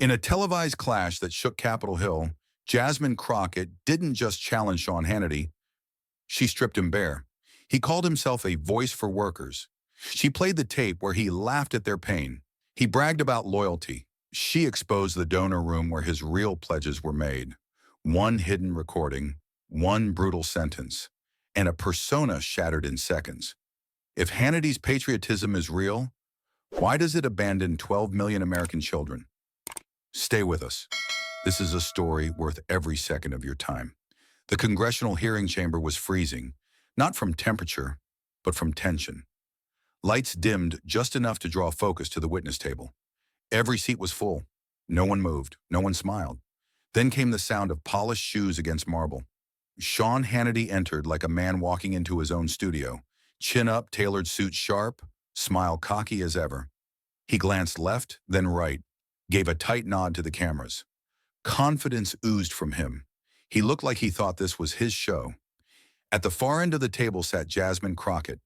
In a televised clash that shook Capitol Hill, Jasmine Crockett didn't just challenge Sean Hannity, she stripped him bare. He called himself a voice for workers. She played the tape where he laughed at their pain. He bragged about loyalty. She exposed the donor room where his real pledges were made. One hidden recording, one brutal sentence, and a persona shattered in seconds. If Hannity's patriotism is real, why does it abandon 12 million American children? Stay with us. This is a story worth every second of your time. The congressional hearing chamber was freezing, not from temperature, but from tension. Lights dimmed just enough to draw focus to the witness table. Every seat was full. No one moved. No one smiled. Then came the sound of polished shoes against marble. Sean Hannity entered like a man walking into his own studio, chin up, tailored suit sharp, smile cocky as ever. He glanced left, then right, gave a tight nod to the cameras. Confidence oozed from him. He looked like he thought this was his show. At the far end of the table sat Jasmine Crockett.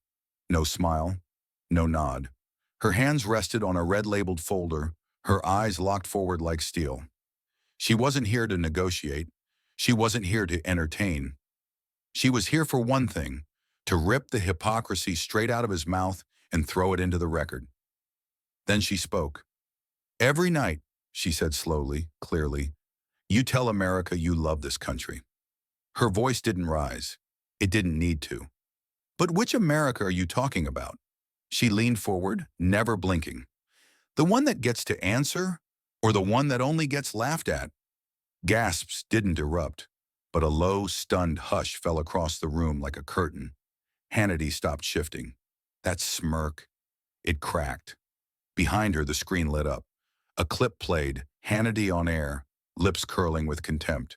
No smile, no nod. Her hands rested on a red-labeled folder, her eyes locked forward like steel. She wasn't here to negotiate. She wasn't here to entertain. She was here for one thing, to rip the hypocrisy straight out of his mouth and throw it into the record. Then she spoke. "Every night," she said slowly, clearly, "you tell America you love this country." Her voice didn't rise. It didn't need to. "But which America are you talking about?" She leaned forward, never blinking. "The one that gets to answer, or the one that only gets laughed at?" Gasps didn't erupt, but a low, stunned hush fell across the room like a curtain. Hannity stopped shifting. That smirk, it cracked. Behind her, the screen lit up. A clip played, Hannity on air, lips curling with contempt.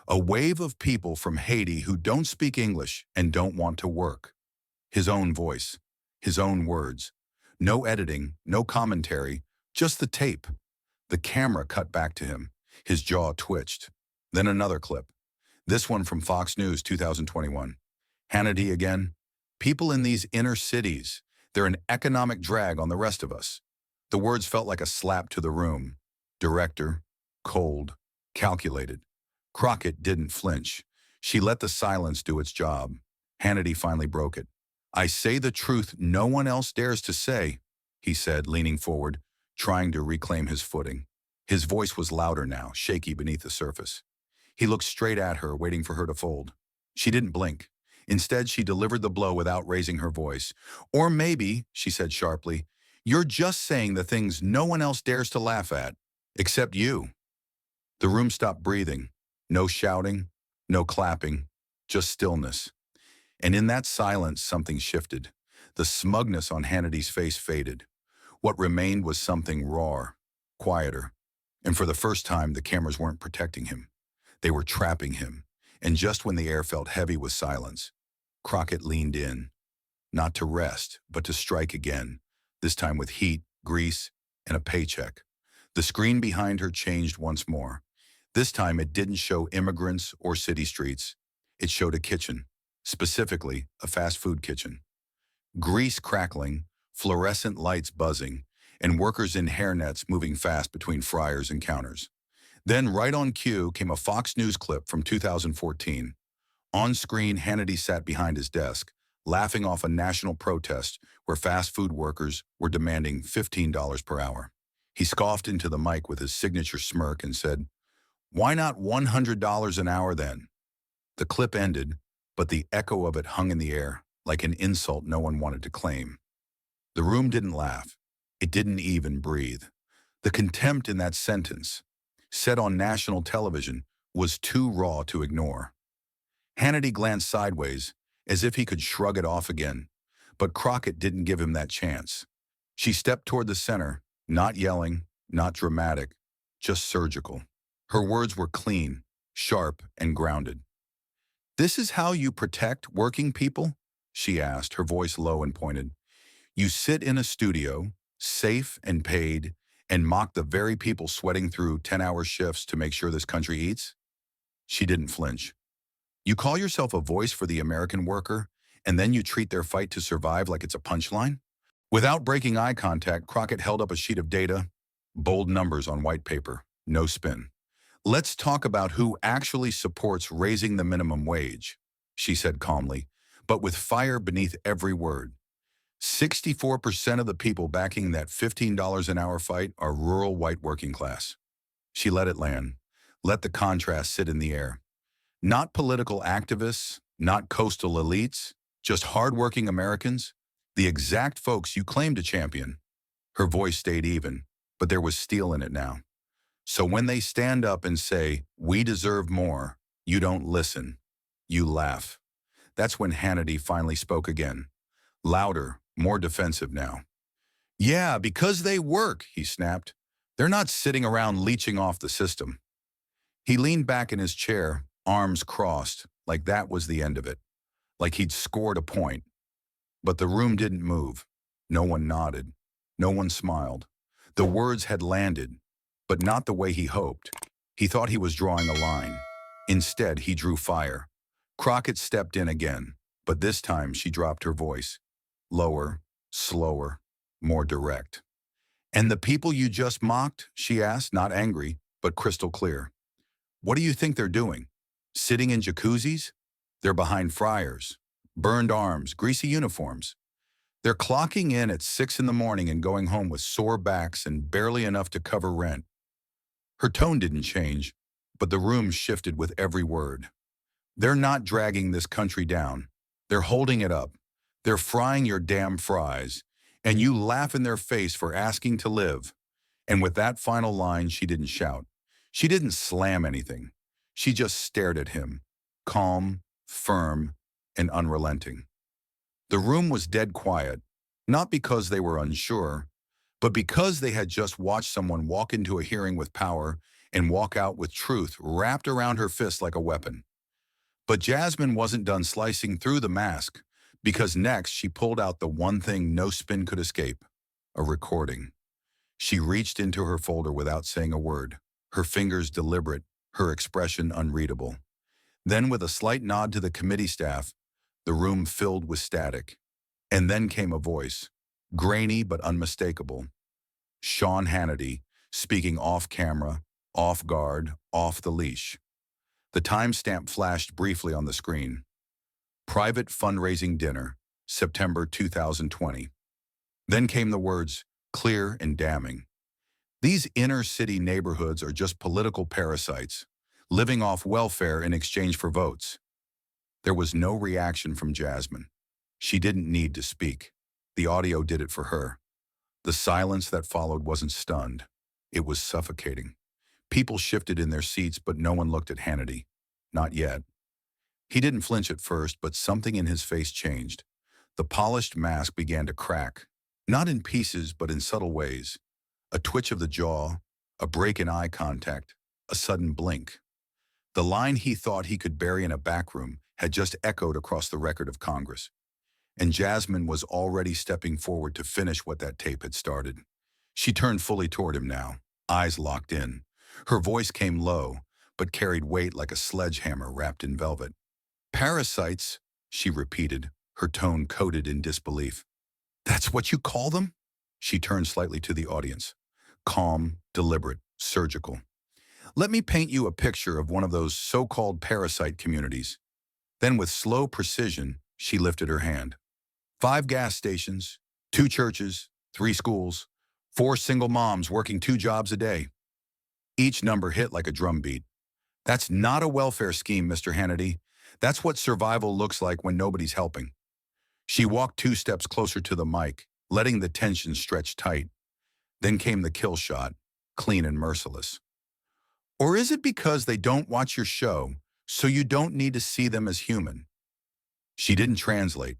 A wave of people from Haiti who don't speak English and don't want to work. His own voice, his own words. No editing, no commentary, just the tape. The camera cut back to him. His jaw twitched. Then another clip. This one from Fox News 2021. Hannity again. "People in these inner cities, they're an economic drag on the rest of us." The words felt like a slap to the room. Director, cold, calculated. Crockett didn't flinch. She let the silence do its job. Hannity finally broke it. "I say the truth no one else dares to say," he said, leaning forward, trying to reclaim his footing. His voice was louder now, shaky beneath the surface. He looked straight at her, waiting for her to fold. She didn't blink. Instead, she delivered the blow without raising her voice. "Or maybe," she said sharply, "you're just saying the things no one else dares to laugh at, except you." The room stopped breathing. No shouting, no clapping, just stillness. And in that silence, something shifted. The smugness on Hannity's face faded. What remained was something raw, quieter. And for the first time, the cameras weren't protecting him. They were trapping him. And just when the air felt heavy with silence, Crockett leaned in, not to rest, but to strike again, this time with heat, grease, and a paycheck. The screen behind her changed once more. This time it didn't show immigrants or city streets. It showed a kitchen, specifically a fast food kitchen. Grease crackling, fluorescent lights buzzing, and workers in hairnets moving fast between fryers and counters. Then right on cue came a Fox News clip from 2014. On screen, Hannity sat behind his desk, laughing off a national protest where fast food workers were demanding $15 per hour. He scoffed into the mic with his signature smirk and said, "Why not $100 an hour then?" The clip ended, but the echo of it hung in the air, like an insult no one wanted to claim. The room didn't laugh. It didn't even breathe. The contempt in that sentence, said on national television, was too raw to ignore. Hannity glanced sideways, as if he could shrug it off again, but Crockett didn't give him that chance. She stepped toward the center, not yelling, not dramatic, just surgical. Her words were clean, sharp, and grounded. "This is how you protect working people?" she asked, her voice low and pointed. "You sit in a studio, safe and paid, and mock the very people sweating through 10-hour shifts to make sure this country eats?" She didn't flinch. "You call yourself a voice for the American worker, and then you treat their fight to survive like it's a punchline?" Without breaking eye contact, Crockett held up a sheet of data, bold numbers on white paper. no spin. Let's talk about who actually supports raising the minimum wage, she said calmly, but with fire beneath every word. 64% of the people backing that $15 an hour fight are rural white working class. She let it land, let the contrast sit in the air. Not political activists, not coastal elites, just hardworking Americans, the exact folks you claim to champion. Her voice stayed even, but there was steel in it now. So when they stand up and say, "We deserve more," you don't listen. You laugh. That's when Hannity finally spoke again. Louder, more defensive now. "Yeah, because they work," he snapped. "They're not sitting around leeching off the system." He leaned back in his chair, arms crossed, like that was the end of it, like he'd scored a point. But the room didn't move. No one nodded. No one smiled. The words had landed, but not the way he hoped. He thought he was drawing a line. Instead, he drew fire. Crockett stepped in again, but this time she dropped her voice. Lower, slower, more direct. "And the people you just mocked?" she asked, not angry, but crystal clear. "What do you think they're doing? Sitting in jacuzzis? They're behind fryers, burned arms, greasy uniforms. They're clocking in at 6 in the morning and going home with sore backs and barely enough to cover rent." Her tone didn't change, but the room shifted with every word. "They're not dragging this country down. They're holding it up. They're frying your damn fries, and you laugh in their face for asking to live." And with that final line, she didn't shout. She didn't slam anything. She just stared at him, calm, firm, and unrelenting. The room was dead quiet, not because they were unsure, but because they had just watched someone walk into a hearing with power and walk out with truth wrapped around her fist like a weapon. But Jasmine wasn't done slicing through the mask, because next she pulled out the one thing no spin could escape, a recording. She reached into her folder without saying a word, her fingers deliberate, her expression unreadable. Then with a slight nod to the committee staff, the room filled with static. And then came a voice, grainy but unmistakable. Sean Hannity, speaking off camera, off guard, off the leash. The timestamp flashed briefly on the screen. Private fundraising dinner, September 2020. Then came the words, clear and damning. "These inner city neighborhoods are just political parasites, living off welfare in exchange for votes." There was no reaction from Jasmine. She didn't need to speak. The audio did it for her. The silence that followed wasn't stunned. It was suffocating. People shifted in their seats, but no one looked at Hannity. Not yet. He didn't flinch at first, but something in his face changed. The polished mask began to crack, not in pieces, but in subtle ways. A twitch of the jaw, a break in eye contact, a sudden blink. The line he thought he could bury in a back room had just echoed across the record of Congress. And Jasmine was already stepping forward to finish what that tape had started. She turned fully toward him now, eyes locked in. Her voice came low, but carried weight like a sledgehammer wrapped in velvet. "Parasites," she repeated, her tone coated in disbelief. "That's what you call them?" She turned slightly to the audience. Calm, deliberate, surgical. "Let me paint you a picture of one of those so-called parasite communities." Then with slow precision, she lifted her hand. 5 gas stations, 2 churches, 3 schools, 4 single moms working 2 jobs a day. Each number hit like a drumbeat. "That's not a welfare scheme, Mr. Hannity. That's what survival looks like when nobody's helping." She walked 2 steps closer to the mic, letting the tension stretch tight. Then came the kill shot, clean and merciless. "Or is it because they don't watch your show, so you don't need to see them as human?" She didn't translate.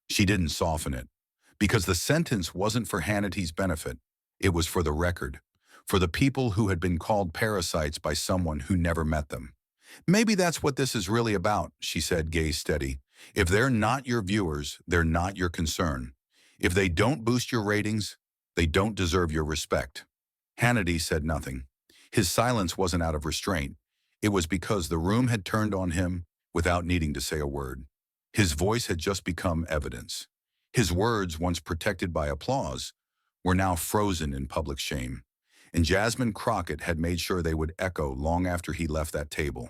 She didn't soften it. Because the sentence wasn't for Hannity's benefit. It was for the record. For the people who had been called parasites by someone who never met them. "Maybe that's what this is really about," she said, gaze steady. "If they're not your viewers, they're not your concern. If they don't boost your ratings, they don't deserve your respect." Hannity said nothing. His silence wasn't out of restraint. It was because the room had turned on him without needing to say a word. His voice had just become evidence. His words, once protected by applause, were now frozen in public shame. and Jasmine Crockett had made sure they would echo long after he left that table.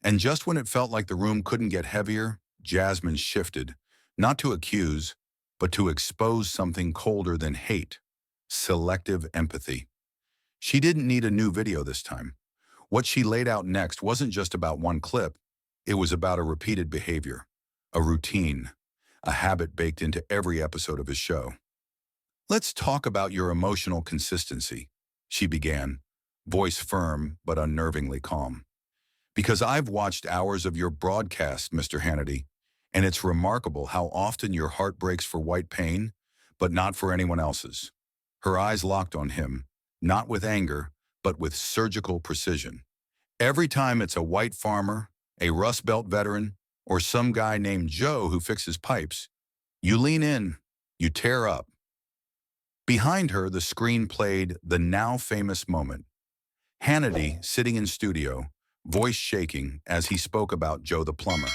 And just when it felt like the room couldn't get heavier, Jasmine shifted, not to accuse, but to expose something colder than hate: selective empathy. She didn't need a new video this time. What she laid out next wasn't just about one clip, it was about a repeated behavior, a routine, a habit baked into every episode of his show. "Let's talk about your emotional consistency," she began, voice firm but unnervingly calm. "Because I've watched hours of your broadcast, Mr. Hannity, and it's remarkable how often your heart breaks for white pain, but not for anyone else's." Her eyes locked on him, not with anger, but with surgical precision. "Every time it's a white farmer, a Rust Belt veteran, or some guy named Joe who fixes pipes, you lean in, you tear up." Behind her, the screen played the now famous moment. Hannity sitting in studio, voice shaking as he spoke about Joe the plumber.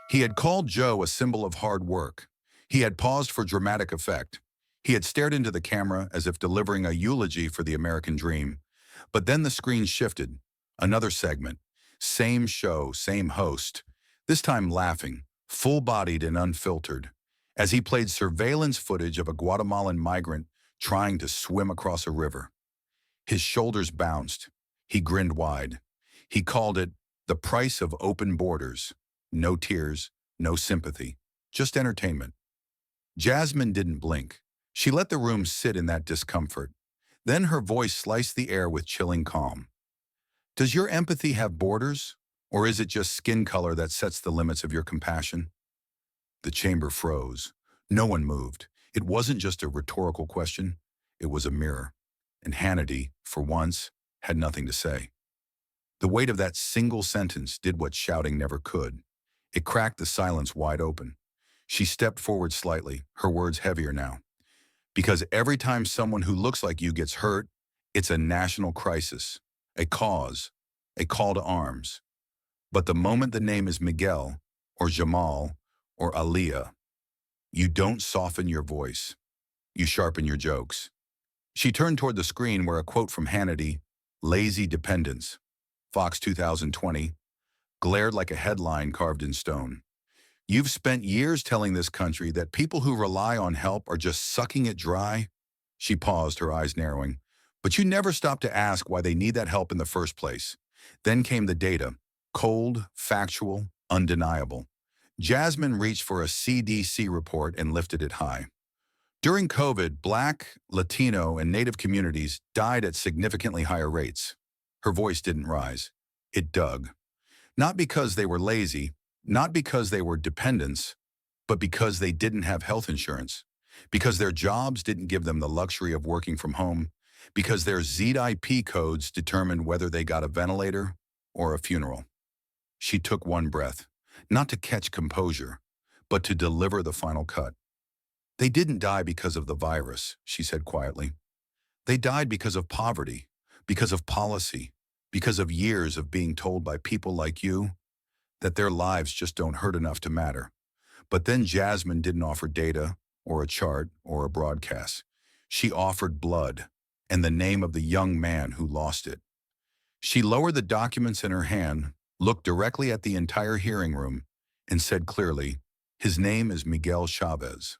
He had called Joe a symbol of hard work. He had paused for dramatic effect. He had stared into the camera as if delivering a eulogy for the American dream. But then the screen shifted. Another segment. Same show, same host. This time laughing, full-bodied and unfiltered, as he played surveillance footage of a Guatemalan migrant trying to swim across a river. His shoulders bounced. He grinned wide. He called it the price of open borders. No tears, no sympathy, just entertainment. Jasmine didn't blink. She let the room sit in that discomfort. Then her voice sliced the air with chilling calm. "Does your empathy have borders, or is it just skin color that sets the limits of your compassion?" The chamber froze. No one moved. It wasn't just a rhetorical question. It was a mirror. And Hannity, for once, had nothing to say. The weight of that single sentence did what shouting never could. It cracked the silence wide open. She stepped forward slightly, her words heavier now. "Because every time someone who looks like you gets hurt, it's a national crisis, a cause, a call to arms. But the moment the name is Miguel, or Jamal, or Aaliyah, you don't soften your voice. You sharpen your jokes." She turned toward the screen where a quote from Hannity, "Lazy dependence," Fox 2020, glared like a headline carved in stone. "You've spent years telling this country that people who rely on help are just sucking it dry." She paused, her eyes narrowing. "But you never stopped to ask why they need that help in the first place." Then came the data, cold, factual, undeniable. Jasmine reached for a CDC report and lifted it high. During COVID, Black, Latino, and Native communities died at significantly higher rates. Her voice didn't rise. It dug. Not because they were lazy, not because they were dependents, but because they didn't have health insurance, because their jobs didn't give them the luxury of working from home, because their ZIP codes determined whether they got a ventilator or a funeral. She took one breath, not to catch composure, but to deliver the final cut. "They didn't die because of the virus," she said quietly. "They died because of poverty, because of policy, because of years of being told by people like you that their lives just don't hurt enough to matter." But then Jasmine didn't offer data or a chart or a broadcast. She offered blood and the name of the young man who lost it. She lowered the documents in her hand, looked directly at the entire hearing room, and said clearly, "His name is Miguel Chavez."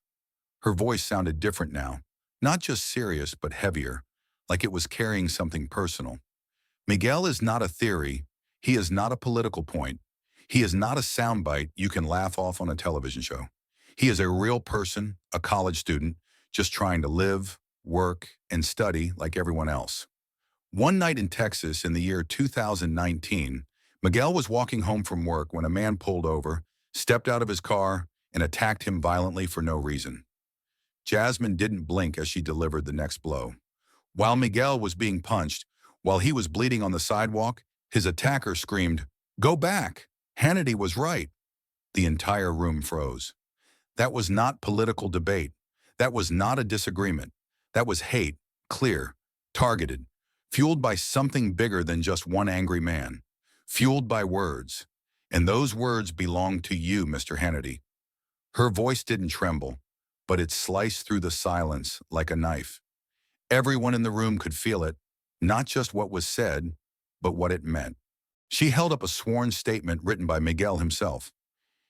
Her voice sounded different now, not just serious but heavier, like it was carrying something personal. "Miguel is not a theory. He is not a political point. He is not a soundbite you can laugh off on a television show. He is a real person, a college student, just trying to live, work, and study like everyone else." One night in Texas in the year 2019, Miguel was walking home from work when a man pulled over, stepped out of his car, and attacked him violently for no reason. Jasmine didn't blink as she delivered the next blow. While Miguel was being punched, while he was bleeding on the sidewalk, his attacker screamed, "Go back! Hannity was right." The entire room froze. That was not political debate. That was not a disagreement. That was hate, clear, targeted, fueled by something bigger than just one angry man, fueled by words. And those words belonged to you, Mr. Hannity. Her voice didn't tremble, but it sliced through the silence like a knife. Everyone in the room could feel it, not just what was said, but what it meant. She held up a sworn statement written by Miguel himself.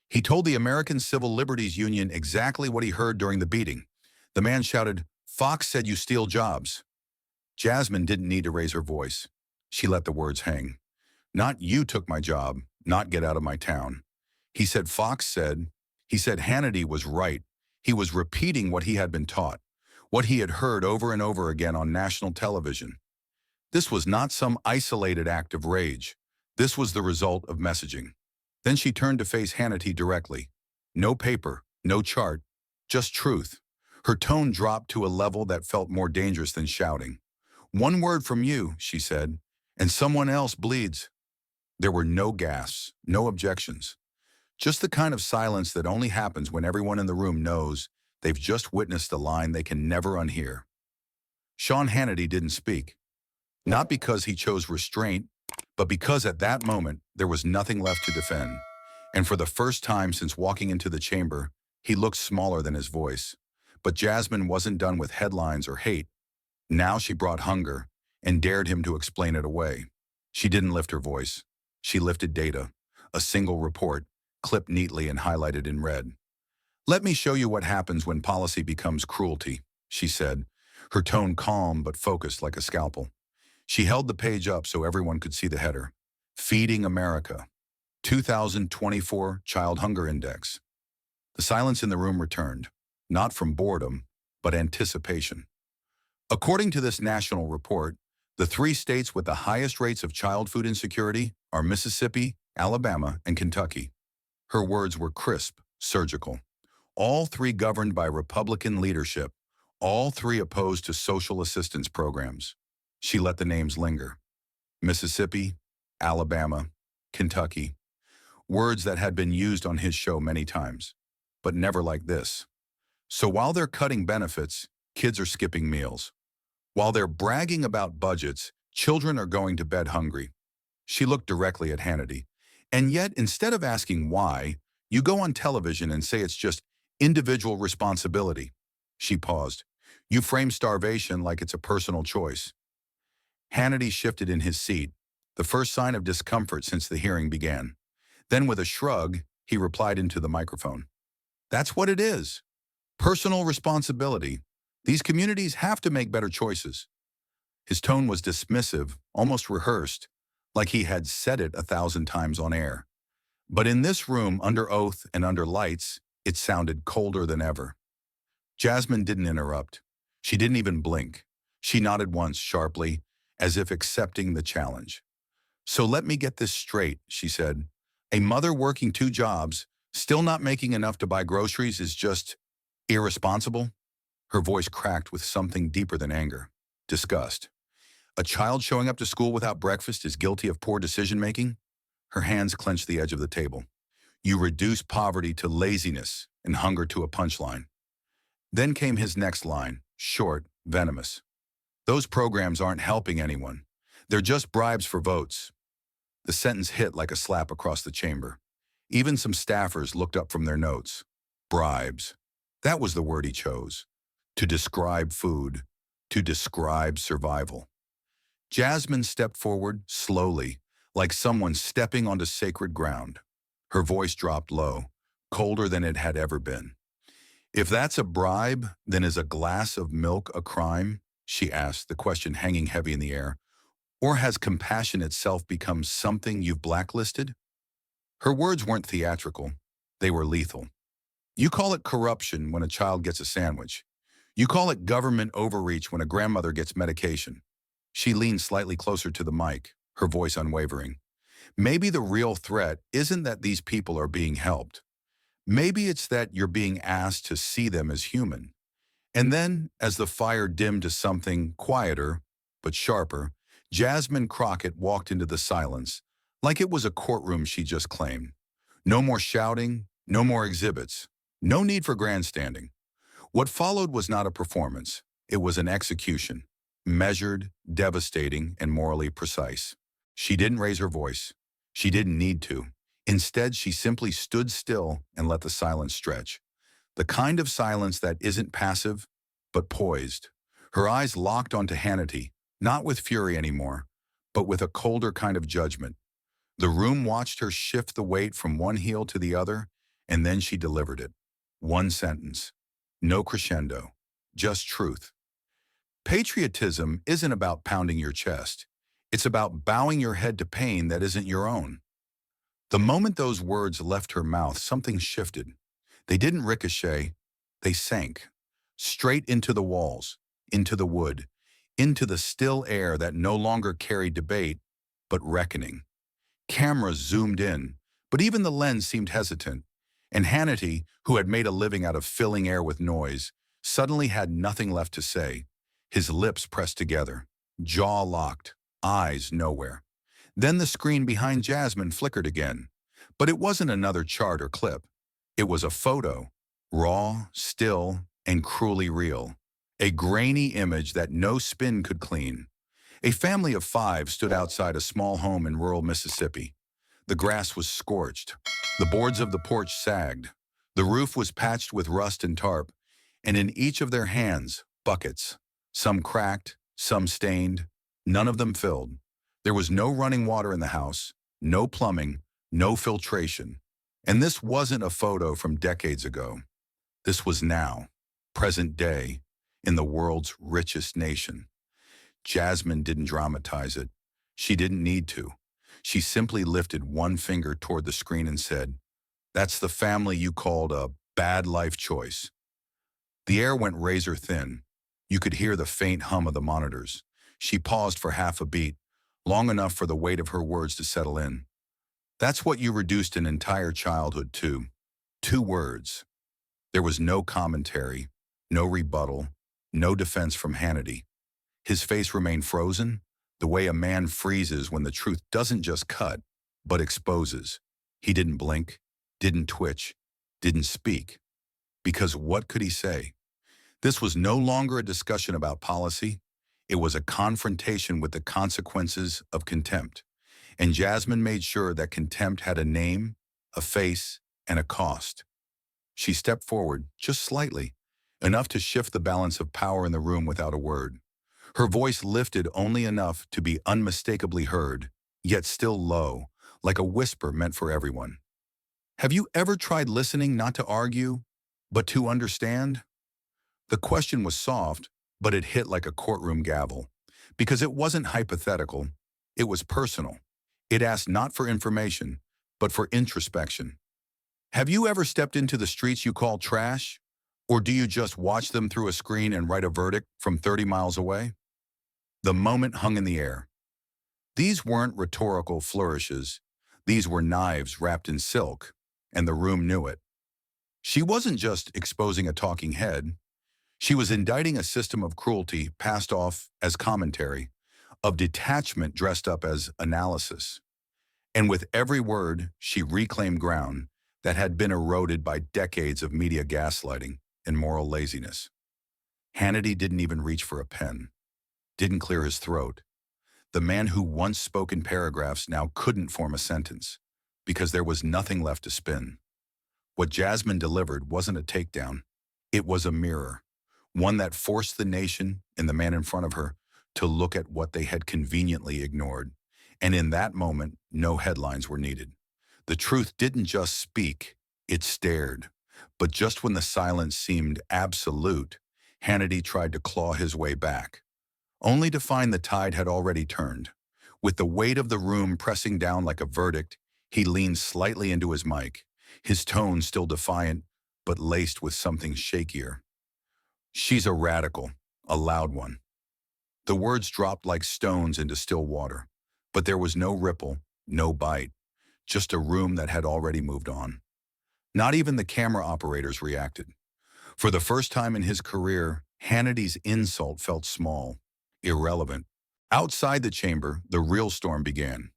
He told the American Civil Liberties Union exactly what he heard during the beating. The man shouted, "Fox said you steal jobs." Jasmine didn't need to raise her voice. She let the words hang. "Not you took my job, not get out of my town." He said he said Hannity was right. He was repeating what he had been taught, what he had heard over and over again on national television. This was not some isolated act of rage. This was the result of messaging. Then she turned to face Hannity directly. No paper, no chart, just truth. Her tone dropped to a level that felt more dangerous than shouting. "One word from you," she said, "and someone else bleeds." There were no gasps, no objections. Just the kind of silence that only happens when everyone in the room knows they've just witnessed a line they can never unhear. Sean Hannity didn't speak, not because he chose restraint, but because at that moment there was nothing left to defend. And for the first time since walking into the chamber, he looked smaller than his voice. But Jasmine wasn't done with headlines or hate. Now she brought hunger and dared him to explain it away. She didn't lift her voice. She lifted data, a single report, clipped neatly and highlighted in red. "Let me show you what happens when policy becomes cruelty," she said, her tone calm but focused like a scalpel. She held the page up so everyone could see the header. "Feeding America, 2024 Child Hunger Index." The silence in the room returned, not from boredom, but anticipation. According to this national report, the 3 states with the highest rates of child food insecurity are Mississippi, Alabama, and Kentucky. Her words were crisp, surgical. All 3 governed by Republican leadership, all 3 opposed to social assistance programs. She let the names linger. Mississippi, Alabama, Kentucky. Words that had been used on his show many times, but never like this. So while they're cutting benefits, kids are skipping meals. While they're bragging about budgets, children are going to bed hungry. She looked directly at Hannity. And yet, instead of asking why, you go on television and say it's just individual responsibility. She paused. You frame starvation like it's a personal choice. Hannity shifted in his seat, the first sign of discomfort since the hearing began. Then with a shrug, he replied into the microphone. "That's what it is. Personal responsibility. These communities have to make better choices." His tone was dismissive, almost rehearsed, like he had said it 1,000 times on air. But in this room, under oath and under lights, it sounded colder than ever. Jasmine didn't interrupt. She didn't even blink. She nodded once sharply, as if accepting the challenge. "So let me get this straight," she said. "A mother working 2 jobs, still not making enough to buy groceries is just irresponsible?" Her voice cracked with something deeper than anger. Disgust. "A child showing up to school without breakfast is guilty of poor decision-making?" Her hands clenched the edge of the table. "You reduce poverty to laziness and hunger to a punchline." Then came his next line, short, venomous. "Those programs aren't helping anyone. They're just bribes for votes." The sentence hit like a slap across the chamber. Even some staffers looked up from their notes. Bribes. That was the word he chose. To describe food. To describe survival. Jasmine stepped forward, slowly, like someone stepping onto sacred ground. Her voice dropped low, colder than it had ever been. "If that's a bribe, then is a glass of milk a crime?" she asked, the question hanging heavy in the air. "Or has compassion itself become something you've blacklisted?" Her words weren't theatrical. They were lethal. You call it corruption when a child gets a sandwich. You call it government overreach when a grandmother gets medication. She leaned slightly closer to the mic, her voice unwavering. Maybe the real threat isn't that these people are being helped. Maybe it's that you're being asked to see them as human. And then, as the fire dimmed to something quieter, but sharper, Jasmine Crockett walked into the silence, like it was a courtroom she just claimed. No more shouting, no more exhibits, no need for grandstanding. What followed was not a performance. It was an execution, measured, devastating, and morally precise. She didn't raise her voice. She didn't need to. Instead, she simply stood still and let the silence stretch. The kind of silence that isn't passive, but poised. Her eyes locked onto Hannity, Not with fury anymore, but with a colder kind of judgment. The room watched her shift the weight from one heel to the other, and then she delivered it. One sentence. No crescendo. Just truth. Patriotism isn't about pounding your chest. It's about bowing your head to pain that isn't your own. The moment those words left her mouth, something shifted. They didn't ricochet, they sank. Straight into the walls, into the wood, into the still air that no longer carried debate, but reckoning. Cameras zoomed in, but even the lens seemed hesitant. And Hannity, who had made a living out of filling air with noise, suddenly had nothing left to say. His lips pressed together, jaw locked, eyes nowhere. Then the screen behind Jasmine flickered again. But it wasn't another chart or clip. It was a photo, raw, still, and cruelly real. A grainy image that no spin could clean. A family of 5 stood outside a small home in rural Mississippi. The grass was scorched. The boards of the porch sagged. The roof was patched with rust and tarp, and in each of their hands, buckets. Some cracked, some stained, none of them filled. There was no running water in the house, no plumbing, no filtration. And this wasn't a photo from decades ago. This was now, present day, in the world's richest nation. Jasmine didn't dramatize it. She didn't need to. She simply lifted one finger toward the screen and said, "That's the family you called a bad life choice." The air went razor thin. You could hear the faint hum of the monitors. She paused for half a beat, long enough for the weight of her words to settle in. That's what you reduced an entire childhood to. 2 words. There was no commentary, no rebuttal, no defense from Hannity. His face remained frozen, the way a man freezes when the truth doesn't just cut, but exposes. He didn't blink, didn't twitch, didn't speak. Because what could he say? This was no longer a discussion about policy. It was a confrontation with the consequences of contempt. And Jasmine made sure that contempt had a name, a face, and a cost. She stepped forward, just slightly, enough to shift the balance of power in the room without a word. Her voice lifted only enough to be unmistakably heard, yet still low, like a whisper meant for everyone. Have you ever tried listening not to argue, but to understand? The question was soft, but it hit like a courtroom gavel. Because it wasn't hypothetical, it was personal. It asked not for information, but for introspection. Have you ever stepped into the streets you call trash? Or do you just watch them through a screen and write a verdict from 30 miles away? The moment hung in the air. These weren't rhetorical flourishes. These were knives wrapped in silk, and the room knew it. She wasn't just exposing a talking head. She was indicting a system of cruelty passed off as commentary, of detachment dressed up as analysis. And with every word, she reclaimed ground that had been eroded by decades of media gaslighting and moral laziness. Hannity didn't even reach for a pen, didn't clear his throat. The man who once spoke in paragraphs now couldn't form a sentence, because there was nothing left to spin. What Jasmine delivered wasn't a takedown. It was a mirror, one that forced the nation and the man in front of her to look at what they had conveniently ignored. And in that moment, no headlines were needed. The truth didn't just speak, it stared. But just when the silence seemed absolute, Hannity tried to claw his way back, only to find the tide had already turned. With the weight of the room pressing down like a verdict, he leaned slightly into his mic, his tone still defiant, but laced with something shakier. "She's a radical, a loud one." The words dropped like stones into still water, but there was no ripple, no bite, just a room that had already moved on. Not even the camera operators reacted. For the first time in his career, Hannity's insult felt small, irrelevant. Outside the chamber, the real storm began.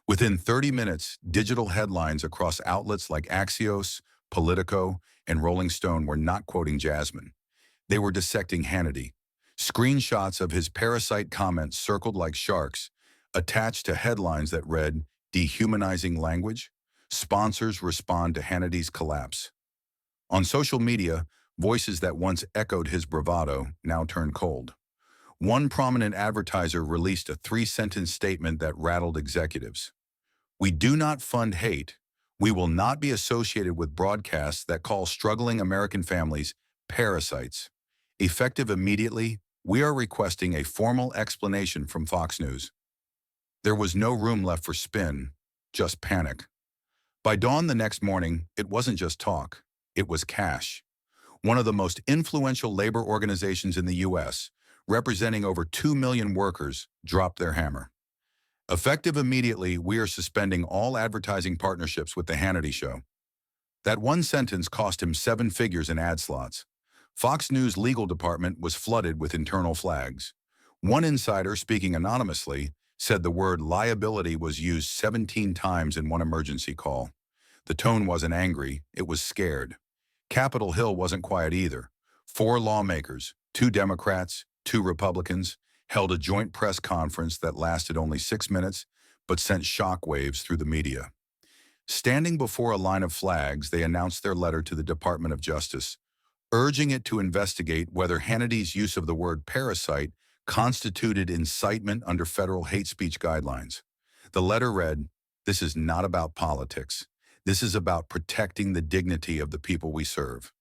Within 30 minutes, digital headlines across outlets like Axios, Politico, and Rolling Stone were not quoting Jasmine. They were dissecting Hannity. Screenshots of his parasite comments circled like sharks, attached to headlines that read, "Dehumanizing language? Sponsors respond to Hannity's collapse." On social media, voices that once echoed his bravado now turned cold. One prominent advertiser released a 3-sentence statement that rattled executives. "We do not fund hate. We will not be associated with broadcasts that call struggling American families parasites. Effective immediately, we are requesting a formal explanation from Fox News." There was no room left for spin, just panic. By dawn the next morning, it wasn't just talk, it was cash. One of the most influential labor organizations in the U.S., representing over 2 million workers, dropped their hammer. "Effective immediately, we are suspending all advertising partnerships with the Hannity show." That one sentence cost him 7 figures in ad slots. Fox News' legal department was flooded with internal flags. One insider, speaking anonymously, said the word liability was used 17 times in one emergency call. The tone wasn't angry, it was scared. Capitol Hill wasn't quiet either. 4 lawmakers, 2 Democrats, 2 Republicans, held a joint press conference that lasted only 6 minutes, but sent shockwaves through the media. Standing before a line of flags, they announced their letter to the Department of Justice, urging it to investigate whether Hannity's use of the word parasite constituted incitement under federal hate speech guidelines. The letter read, "This is not about politics. This is about protecting the dignity of the people we serve."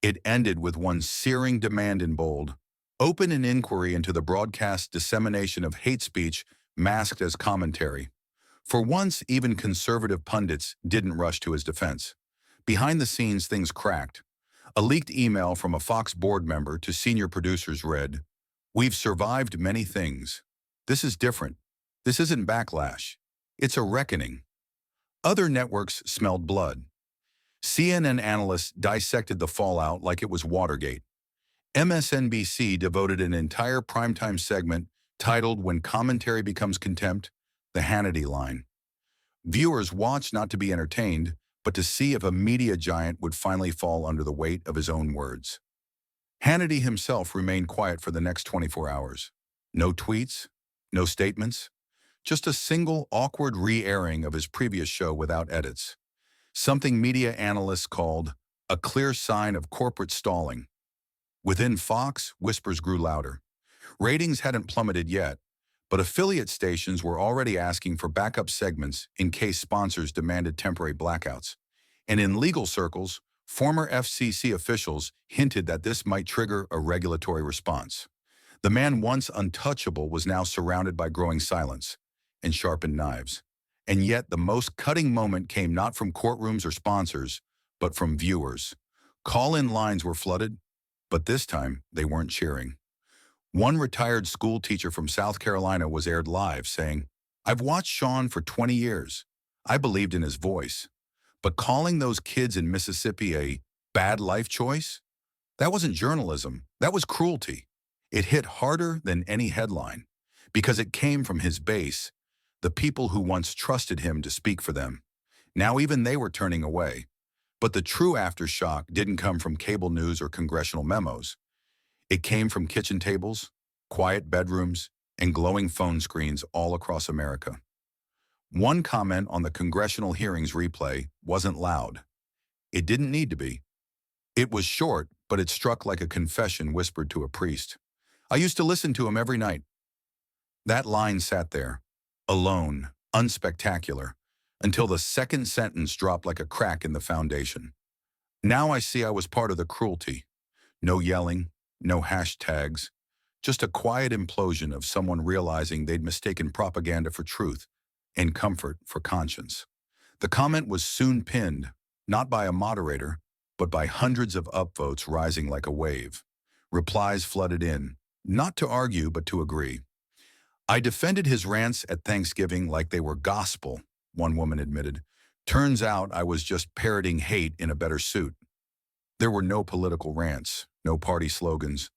It ended with one searing demand in bold: open an inquiry into the broadcast dissemination of hate speech masked as commentary. For once, even conservative pundits didn't rush to his defense. Behind the scenes, things cracked. A leaked email from a Fox board member to senior producers read, "We've survived many things. This is different. This isn't backlash. It's a reckoning." Other networks smelled blood. CNN analysts dissected the fallout like it was Watergate. MSNBC devoted an entire primetime segment titled "When Commentary Becomes Contempt," the Hannity line. Viewers watched not to be entertained, but to see if a media giant would finally fall under the weight of his own words. Hannity himself remained quiet for the next 24 hours. No tweets, no statements, just a single awkward re-airing of his previous show without edits. Something media analysts called a clear sign of corporate stalling. Within Fox, whispers grew louder. Ratings hadn't plummeted yet, but affiliate stations were already asking for backup segments in case sponsors demanded temporary blackouts. And in legal circles, former FCC officials hinted that this might trigger a regulatory response. The man once untouchable was now surrounded by growing silence and sharpened knives. And yet the most cutting moment came not from courtrooms or sponsors, but from viewers. Call-in lines were flooded, but this time they weren't cheering. One retired school teacher from South Carolina was aired live saying, "I've watched Sean for 20 years. I believed in his voice. But calling those kids in Mississippi a bad life choice? That wasn't journalism. That was cruelty." It hit harder than any headline because it came from his base, the people who once trusted him to speak for them. Now even they were turning away. But the true aftershock didn't come from cable news or congressional memos. It came from kitchen tables, quiet bedrooms, and glowing phone screens all across America. One comment on the congressional hearings replay wasn't loud. It didn't need to be. It was short, but it struck like a confession whispered to a priest. "I used to listen to him every night." That line sat there, alone, unspectacular, until the second sentence dropped like a crack in the foundation. "Now I see I was part of the cruelty." No yelling, no hashtags, just a quiet implosion of someone realizing they'd mistaken propaganda for truth and comfort for conscience. The comment was soon pinned, not by a moderator, but by hundreds of upvotes rising like a wave. Replies flooded in, not to argue but to agree. "I defended his rants at Thanksgiving like they were gospel," one woman admitted. "Turns out I was just parroting hate in a better suit." There were no political rants, no party slogans,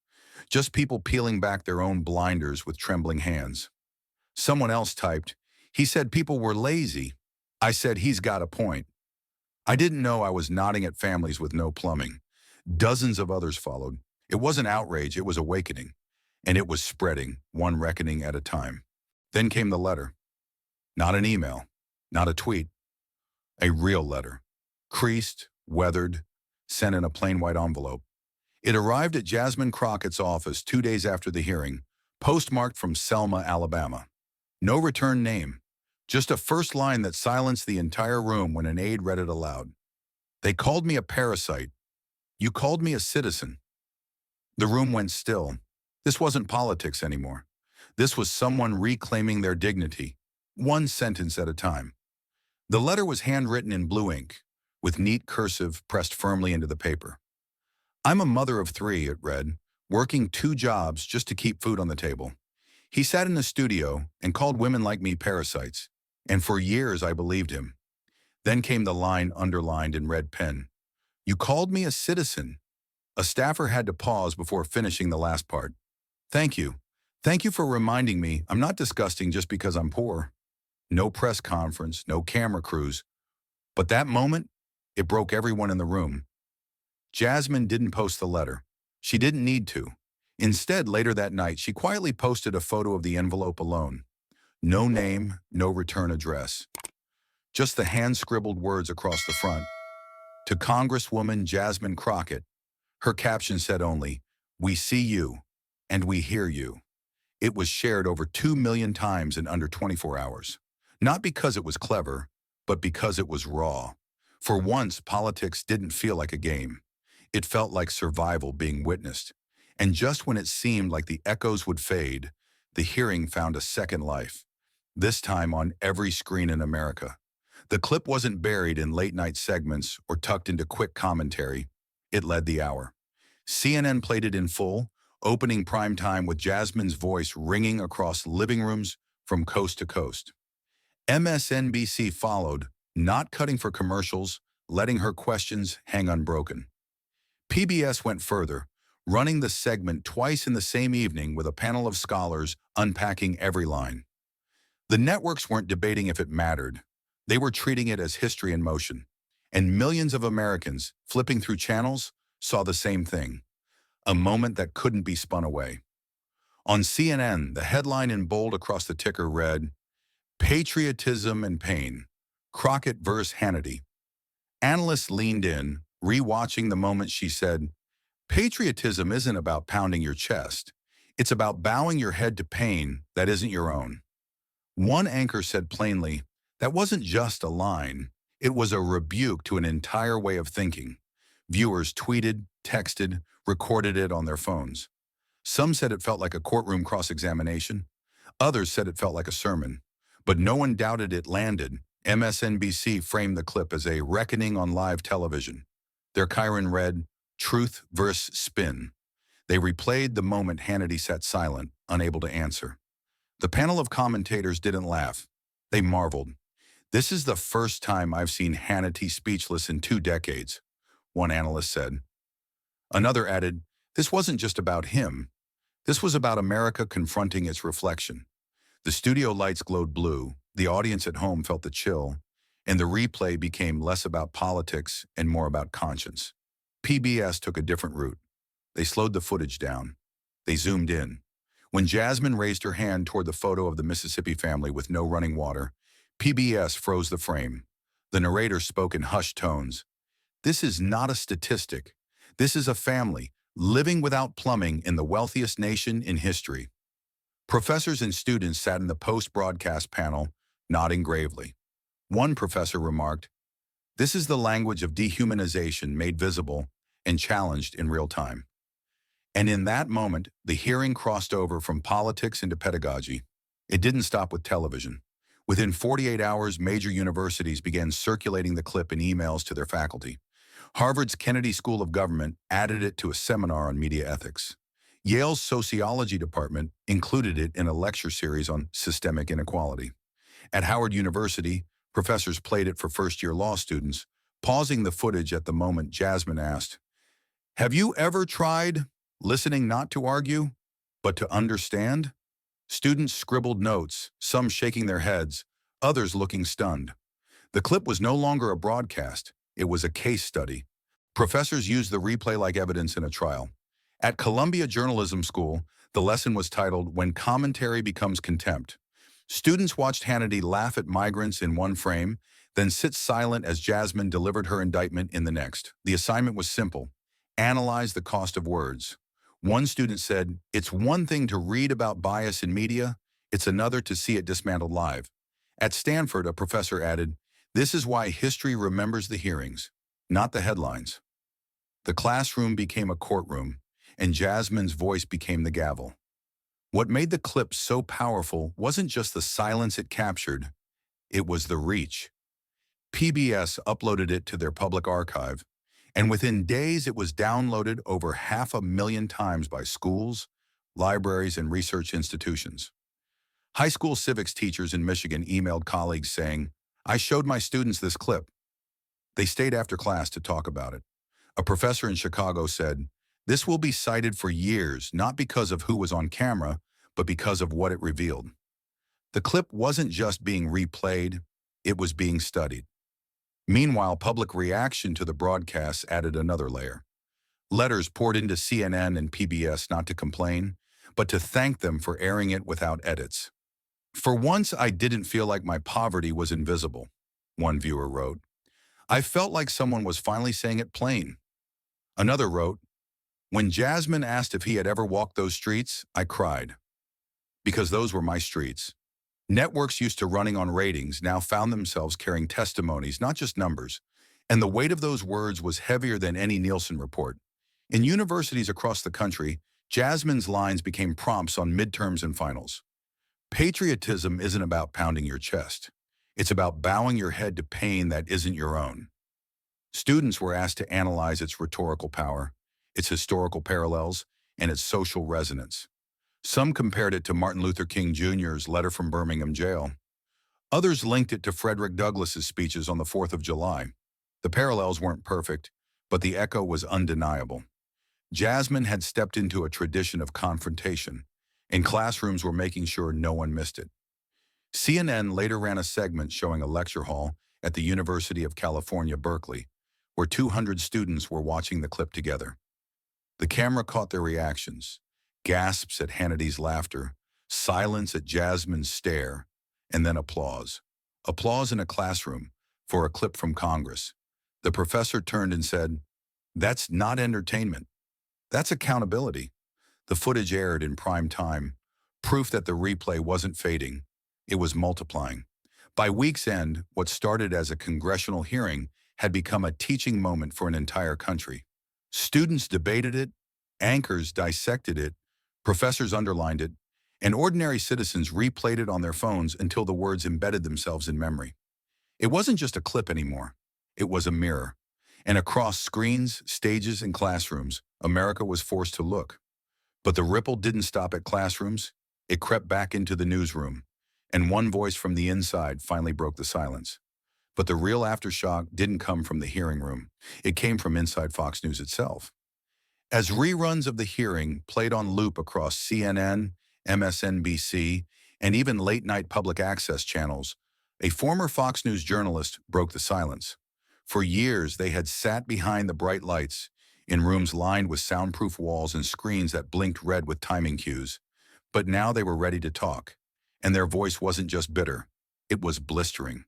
just people peeling back their own blinders with trembling hands. Someone else typed, "He said people were lazy. I said he's got a point." I didn't know I was nodding at families with no plumbing. Dozens of others followed. It wasn't outrage, it was awakening. And it was spreading, one reckoning at a time. Then came the letter. Not an email, not a tweet. A real letter. Creased, weathered, sent in a plain white envelope. It arrived at Jasmine Crockett's office 2 days after the hearing, postmarked from Selma, Alabama. No return name, just a first line that silenced the entire room when an aide read it aloud. They called me a parasite. You called me a citizen. The room went still. This wasn't politics anymore. This was someone reclaiming their dignity, one sentence at a time. The letter was handwritten in blue ink, with neat cursive pressed firmly into the paper. I'm a mother of three, it read, working 2 jobs just to keep food on the table. He sat in a studio and called women like me parasites, and for years I believed him. Then came the line underlined in red pen. You called me a citizen. A staffer had to pause before finishing the last part. Thank you. Thank you for reminding me I'm not disgusting just because I'm poor. No press conference, no camera crews. But that moment, it broke everyone in the room. Jasmine didn't post the letter. She didn't need to. Instead, later that night, she quietly posted a photo of the envelope alone. No name, no return address. Just the hand-scribbled words across the front. To Congresswoman Jasmine Crockett. Her caption said only, "We see you, and we hear you." It was shared over 2 million times in under 24 hours. Not because it was clever, but because it was raw. For once, politics didn't feel like a game. It felt like survival being witnessed. And just when it seemed like the echoes would fade, the hearing found a second life. This time on every screen in America. The clip wasn't buried in late-night segments or tucked into quick commentary. It led the hour. CNN played it in full, opening prime time with Jasmine's voice ringing across living rooms from coast to coast. MSNBC followed, not cutting for commercials, letting her questions hang unbroken. PBS went further, running the segment twice in the same evening with a panel of scholars unpacking every line. The networks weren't debating if it mattered. They were treating it as history in motion. And millions of Americans, flipping through channels, saw the same thing. A moment that couldn't be spun away. On CNN, the headline in bold across the ticker read, "Patriotism and Pain, Crockett vs. Hannity." Analysts leaned in, rewatching the moment she said, "Patriotism isn't about pounding your chest. It's about bowing your head to pain that isn't your own." One anchor said plainly, that wasn't just a line. It was a rebuke to an entire way of thinking. Viewers tweeted, texted, recorded it on their phones. Some said it felt like a courtroom cross-examination. Others said it felt like a sermon. But no one doubted it landed. MSNBC framed the clip as a reckoning on live television. Their chyron read, "Truth versus spin." They replayed the moment Hannity sat silent, unable to answer. The panel of commentators didn't laugh. They marveled. "This is the first time I've seen Hannity speechless in 2 decades, one analyst said. Another added, "This wasn't just about him. This was about America confronting its reflection." The studio lights glowed blue, the audience at home felt the chill, and the replay became less about politics and more about conscience. PBS took a different route. They slowed the footage down. They zoomed in. When Jasmine raised her hand toward the photo of the Mississippi family with no running water, PBS froze the frame. The narrator spoke in hushed tones. "This is not a statistic. This is a family living without plumbing in the wealthiest nation in history." Professors and students sat in the post-broadcast panel, nodding gravely. One professor remarked, "This is the language of dehumanization made visible and challenged in real time." And in that moment, the hearing crossed over from politics into pedagogy. It didn't stop with television. Within 48 hours, major universities began circulating the clip in emails to their faculty. Harvard's Kennedy School of Government added it to a seminar on media ethics. Yale's sociology department included it in a lecture series on systemic inequality. At Howard University, professors played it for first-year law students, pausing the footage at the moment Jasmine asked, "Have you ever tried listening not to argue, but to understand?" Students scribbled notes, some shaking their heads, others looking stunned. The clip was no longer a broadcast, it was a case study. Professors used the replay like evidence in a trial. At Columbia Journalism School, the lesson was titled, "When Commentary Becomes Contempt." Students watched Hannity laugh at migrants in one frame, then sit silent as Jasmine delivered her indictment in the next. The assignment was simple. Analyze the cost of words. One student said, "It's one thing to read about bias in media, it's another to see it dismantled live." At Stanford, a professor added, "This is why history remembers the hearings, not the headlines." The classroom became a courtroom, and Jasmine's voice became the gavel. What made the clip so powerful wasn't just the silence it captured, it was the reach. PBS uploaded it to their public archive, and within days it was downloaded over 500,000 times by schools, libraries, and research institutions. High school civics teachers in Michigan emailed colleagues saying, "I showed my students this clip." They stayed after class to talk about it. A professor in Chicago said, "This will be cited for years, not because of who was on camera, but because of what it revealed." The clip wasn't just being replayed, it was being studied. Meanwhile, public reaction to the broadcasts added another layer. Letters poured into CNN and PBS not to complain, but to thank them for airing it without edits. "For once, I didn't feel like my poverty was invisible," one viewer wrote. "I felt like someone was finally saying it plain." Another wrote, "When Jasmine asked if he had ever walked those streets, I cried. Because those were my streets." Networks used to running on ratings now found themselves carrying testimonies, not just numbers, and the weight of those words was heavier than any Nielsen report. In universities across the country, Jasmine's lines became prompts on midterms and finals. Patriotism isn't about pounding your chest. It's about bowing your head to pain that isn't your own. Students were asked to analyze its rhetorical power, its historical parallels, and its social resonance. Some compared it to Martin Luther King Jr.'s letter from Birmingham jail. Others linked it to Frederick Douglass's speeches on the 4th of July. The parallels weren't perfect, but the echo was undeniable. Jasmine had stepped into a tradition of confrontation, and classrooms were making sure no one missed it. CNN later ran a segment showing a lecture hall at the University of California, Berkeley, where 200 students were watching the clip together. The camera caught their reactions, gasps at Hannity's laughter, silence at Jasmine's stare, and then applause. Applause in a classroom for a clip from Congress. The professor turned and said, "That's not entertainment. That's accountability." The footage aired in prime time, proof that the replay wasn't fading, it was multiplying. By week's end, what started as a congressional hearing had become a teaching moment for an entire country. Students debated it, anchors dissected it, professors underlined it, and ordinary citizens replayed it on their phones until the words embedded themselves in memory. It wasn't just a clip anymore. It was a mirror. And across screens, stages, and classrooms, America was forced to look. But the ripple didn't stop at classrooms. It crept back into the newsroom. And one voice from the inside finally broke the silence. But the real aftershock didn't come from the hearing room. It came from inside Fox News itself. As reruns of the hearing played on loop across CNN, MSNBC, and even late-night public access channels, a former Fox News journalist broke the silence. For years, they had sat behind the bright lights, in rooms lined with soundproof walls and screens that blinked red with timing cues. But now they were ready to talk, and their voice wasn't just bitter, it was blistering.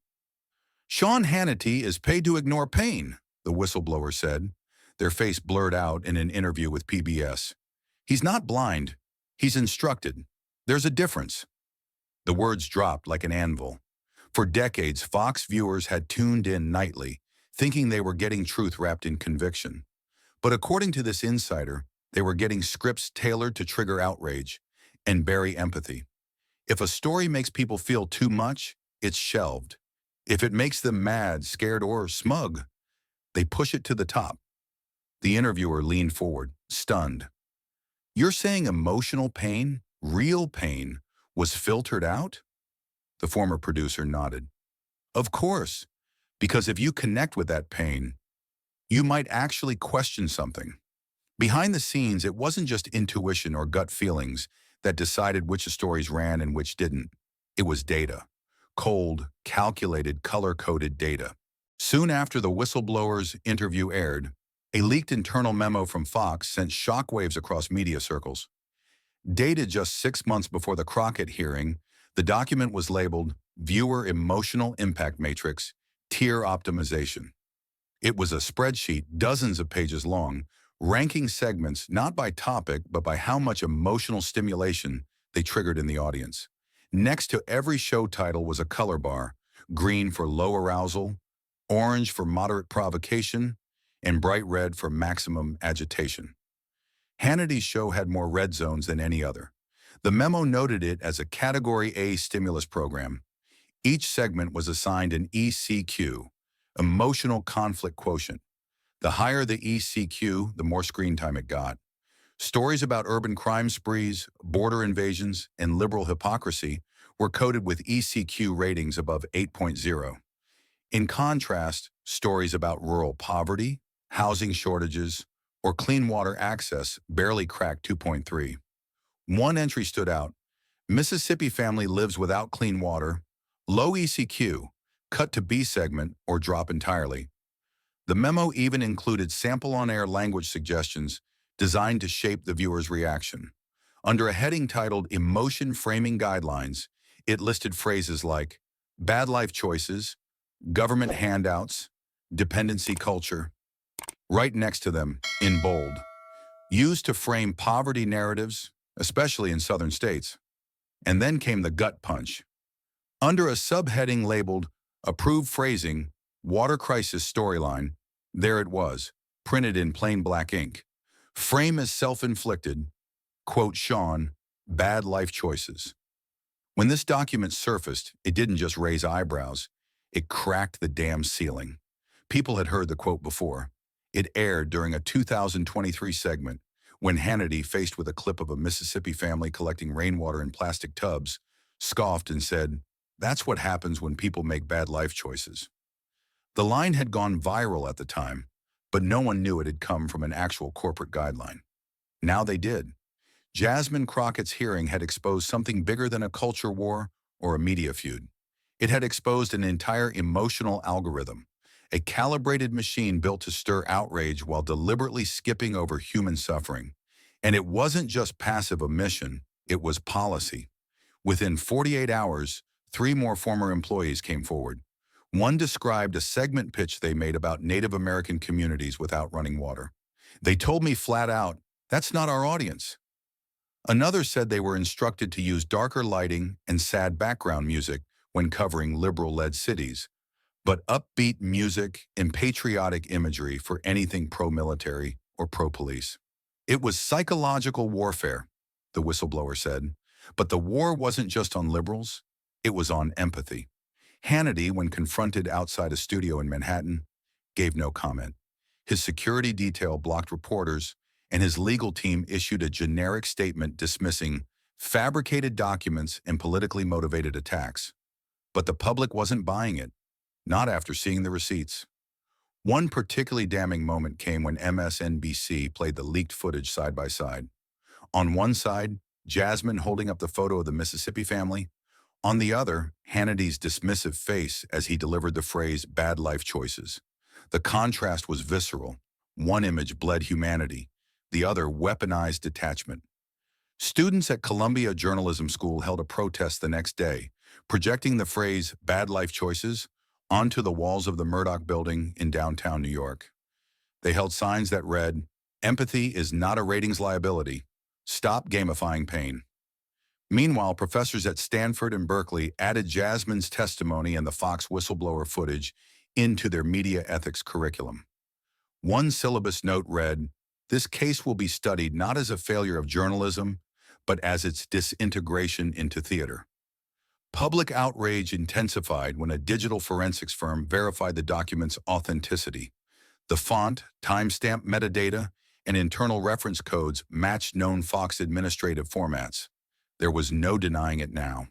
"Sean Hannity is paid to ignore pain," the whistleblower said, their face blurred out in an interview with PBS. "He's not blind, he's instructed. There's a difference." The words dropped like an anvil. For decades, Fox viewers had tuned in nightly, thinking they were getting truth wrapped in conviction. But according to this insider, they were getting scripts tailored to trigger outrage and bury empathy. If a story makes people feel too much, it's shelved. If it makes them mad, scared, or smug, they push it to the top. The interviewer leaned forward, stunned. "You're saying emotional pain, real pain, was filtered out?" The former producer nodded. "Of course, because if you connect with that pain, you might actually question something." Behind the scenes, it wasn't just intuition or gut feelings that decided which stories ran and which didn't. It was data. Cold, calculated, color-coded data. Soon after the whistleblower's interview aired, a leaked internal memo from Fox sent shockwaves across media circles. Dated just 6 months before the Crockett hearing, the document was labeled Viewer Emotional Impact Matrix, Tier Optimization. It was a spreadsheet dozens of pages long, ranking segments not by topic but by how much emotional stimulation they triggered in the audience. Next to every show title was a color bar: green for low arousal, orange for moderate provocation, and bright red for maximum agitation. Hannity's show had more red zones than any other. The memo noted it as a Category A stimulus program. Each segment was assigned an ECQ, emotional conflict quotient. The higher the ECQ, the more screen time it got. Stories about urban crime sprees, border invasions, and liberal hypocrisy were coded with ECQ ratings above 8.0. In contrast, stories about rural poverty, housing shortages, or clean water access barely cracked 2.3. One entry stood out: Mississippi family lives without clean water, low ECQ, cut to B segment or drop entirely. The memo even included sample on-air language suggestions designed to shape the viewer's reaction. Under a heading titled Emotion Framing Guidelines, it listed phrases like bad life choices, government handouts, dependency culture. Right next to them, in bold, used to frame poverty narratives, especially in southern states. And then came the gut punch. Under a subheading labeled Approved Phrasing, Water Crisis Storyline, there it was, printed in plain black ink. Frame as self-inflicted, quote Sean, bad life choices. When this document surfaced, it didn't just raise eyebrows, it cracked the damn ceiling. People had heard the quote before. It aired during a 2023 segment when Hannity, faced with a clip of a Mississippi family collecting rainwater in plastic tubs, scoffed and said, "That's what happens when people make bad life choices." The line had gone viral at the time, but no one knew it had come from an actual corporate guideline. Now they did. Jasmine Crockett's hearing had exposed something bigger than a culture war or a media feud. It had exposed an entire emotional algorithm, a calibrated machine built to stir outrage while deliberately skipping over human suffering. And it wasn't just passive omission, it was policy. Within 48 hours, 3 more former employees came forward. One described a segment pitch they made about Native American communities without running water. "They told me flat out, that's not our audience." Another said they were instructed to use darker lighting and sad background music when covering liberal-led cities, but upbeat music and patriotic imagery for anything pro-military or pro-police. It was psychological warfare, the whistleblower said, but the war wasn't just on liberals, it was on empathy. Hannity, when confronted outside a studio in Manhattan, gave no comment. His security detail blocked reporters, and his legal team issued a generic statement dismissing fabricated documents and politically motivated attacks. But the public wasn't buying it. Not after seeing the receipts. One particularly damning moment came when MSNBC played the leaked footage side by side. On one side, Jasmine holding up the photo of the Mississippi family. On the other, Hannity's dismissive face as he delivered the phrase "bad life choices." The contrast was visceral. One image bled humanity, the other weaponized detachment. Students at Columbia Journalism School held a protest the next day, projecting the phrase "bad life choices" onto the walls of the Murdoch Building in downtown New York. They held signs that read, "Empathy is not a ratings liability. Stop gamifying pain." Meanwhile, professors at Stanford and Berkeley added Jasmine's testimony and the Fox whistleblower footage into their media ethics curriculum. One syllabus note read, "This case will be studied not as a failure of journalism, but as its disintegration into theater." Public outrage intensified when a digital forensics firm verified the document's authenticity. The font, timestamp metadata, and internal reference codes matched known Fox administrative formats. There was no denying it now.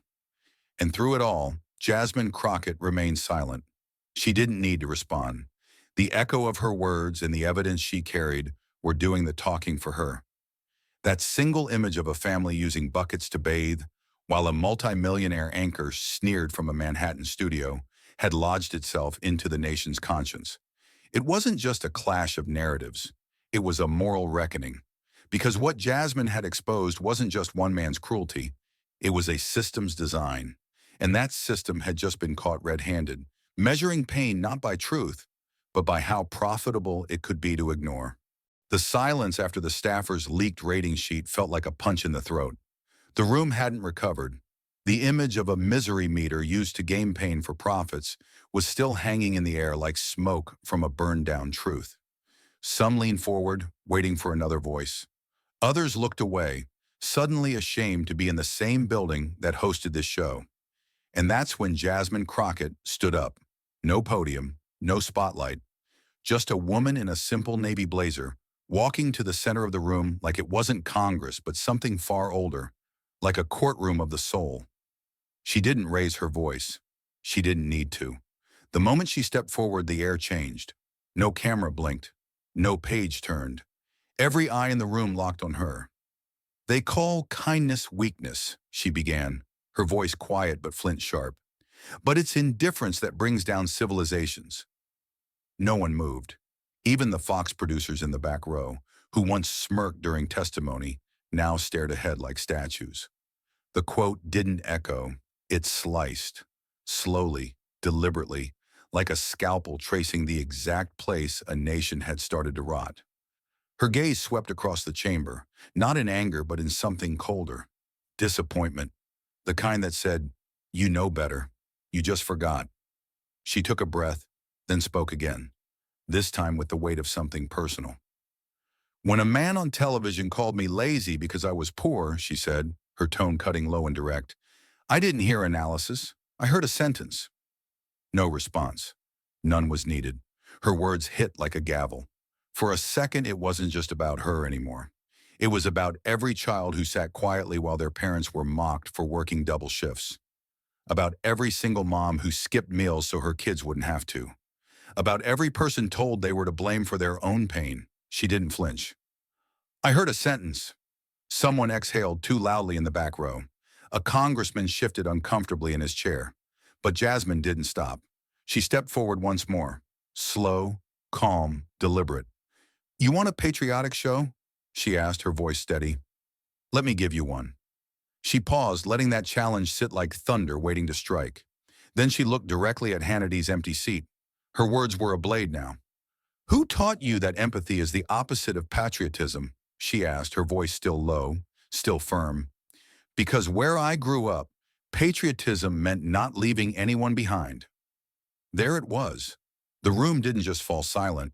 And through it all, Jasmine Crockett remained silent. She didn't need to respond. The echo of her words and the evidence she carried were doing the talking for her. That single image of a family using buckets to bathe, while a multimillionaire anchor sneered from a Manhattan studio, had lodged itself into the nation's conscience. It wasn't just a clash of narratives. It was a moral reckoning. Because what Jasmine had exposed wasn't just one man's cruelty, it was a system's design. And that system had just been caught red-handed, measuring pain not by truth, but by how profitable it could be to ignore. The silence after the staffer's leaked rating sheet felt like a punch in the throat. The room hadn't recovered. The image of a misery meter used to game pain for profits was still hanging in the air like smoke from a burned-down truth. Some leaned forward, waiting for another voice. Others looked away, suddenly ashamed to be in the same building that hosted this show. And that's when Jasmine Crockett stood up. No podium, no spotlight, just a woman in a simple navy blazer, walking to the center of the room like it wasn't Congress but something far older, like a courtroom of the soul. She didn't raise her voice. She didn't need to. The moment she stepped forward, the air changed. No camera blinked. No page turned. Every eye in the room locked on her. "They call kindness weakness," she began, her voice quiet but flint sharp. "But it's indifference that brings down civilizations." No one moved. Even the Fox producers in the back row, who once smirked during testimony, now stared ahead like statues. The quote didn't echo. It sliced, slowly, deliberately, like a scalpel tracing the exact place a nation had started to rot. Her gaze swept across the chamber, not in anger but in something colder. Disappointment, the kind that said, "You know better. You just forgot." She took a breath, then spoke again, this time with the weight of something personal. "When a man on television called me lazy because I was poor," she said, her tone cutting low and direct, "I didn't hear analysis. I heard a sentence." No response. None was needed. Her words hit like a gavel. For a second, it wasn't just about her anymore. It was about every child who sat quietly while their parents were mocked for working double shifts. About every single mom who skipped meals so her kids wouldn't have to. About every person told they were to blame for their own pain. She didn't flinch. "I heard a sentence." Someone exhaled too loudly in the back row. A congressman shifted uncomfortably in his chair. But Jasmine didn't stop. She stepped forward once more. Slow, calm, deliberate. "You want a patriotic show?" she asked, her voice steady. "Let me give you one." She paused, letting that challenge sit like thunder waiting to strike. Then she looked directly at Hannity's empty seat. Her words were a blade now. "Who taught you that empathy is the opposite of patriotism?" she asked, her voice still low, still firm. "Because where I grew up, patriotism meant not leaving anyone behind." There it was. The room didn't just fall silent.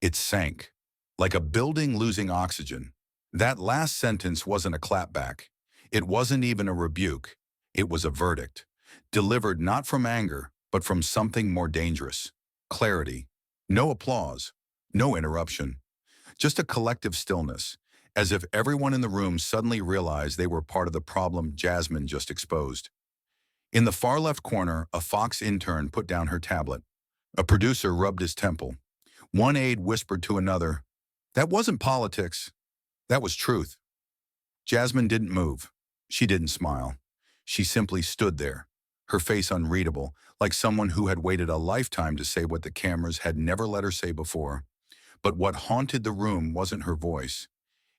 It sank, like a building losing oxygen. That last sentence wasn't a clapback. It wasn't even a rebuke. It was a verdict, delivered not from anger, but from something more dangerous. Clarity. No applause. No interruption. Just a collective stillness, as if everyone in the room suddenly realized they were part of the problem Jasmine just exposed. In the far left corner, a Fox intern put down her tablet. A producer rubbed his temple. One aide whispered to another, "That wasn't politics. That was truth." Jasmine didn't move. She didn't smile. She simply stood there, her face unreadable, like someone who had waited a lifetime to say what the cameras had never let her say before. But what haunted the room wasn't her voice.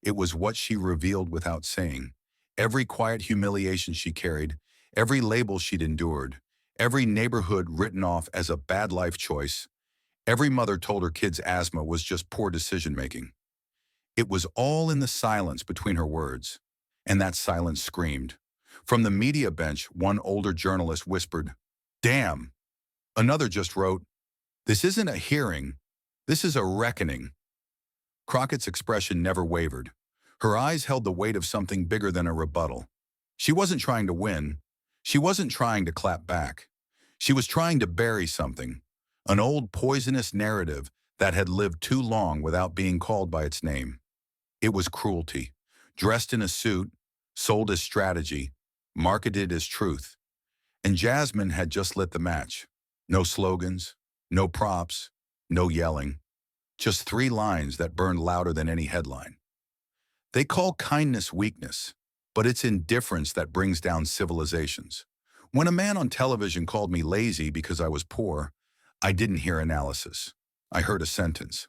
It was what she revealed without saying. Every quiet humiliation she carried, every label she'd endured, every neighborhood written off as a bad life choice, every mother told her kids asthma was just poor decision-making. It was all in the silence between her words, and that silence screamed. From the media bench, one older journalist whispered, "Damn." Another just wrote, "This isn't a hearing, this is a reckoning." Crockett's expression never wavered. Her eyes held the weight of something bigger than a rebuttal. She wasn't trying to win. She wasn't trying to clap back. She was trying to bury something, an old poisonous narrative that had lived too long without being called by its name. It was cruelty, dressed in a suit, sold as strategy, marketed as truth. And Jasmine had just lit the match. No slogans, no props, no yelling. Just 3 lines that burned louder than any headline. "They call kindness weakness, but it's indifference that brings down civilizations. When a man on television called me lazy because I was poor, I didn't hear analysis. I heard a sentence.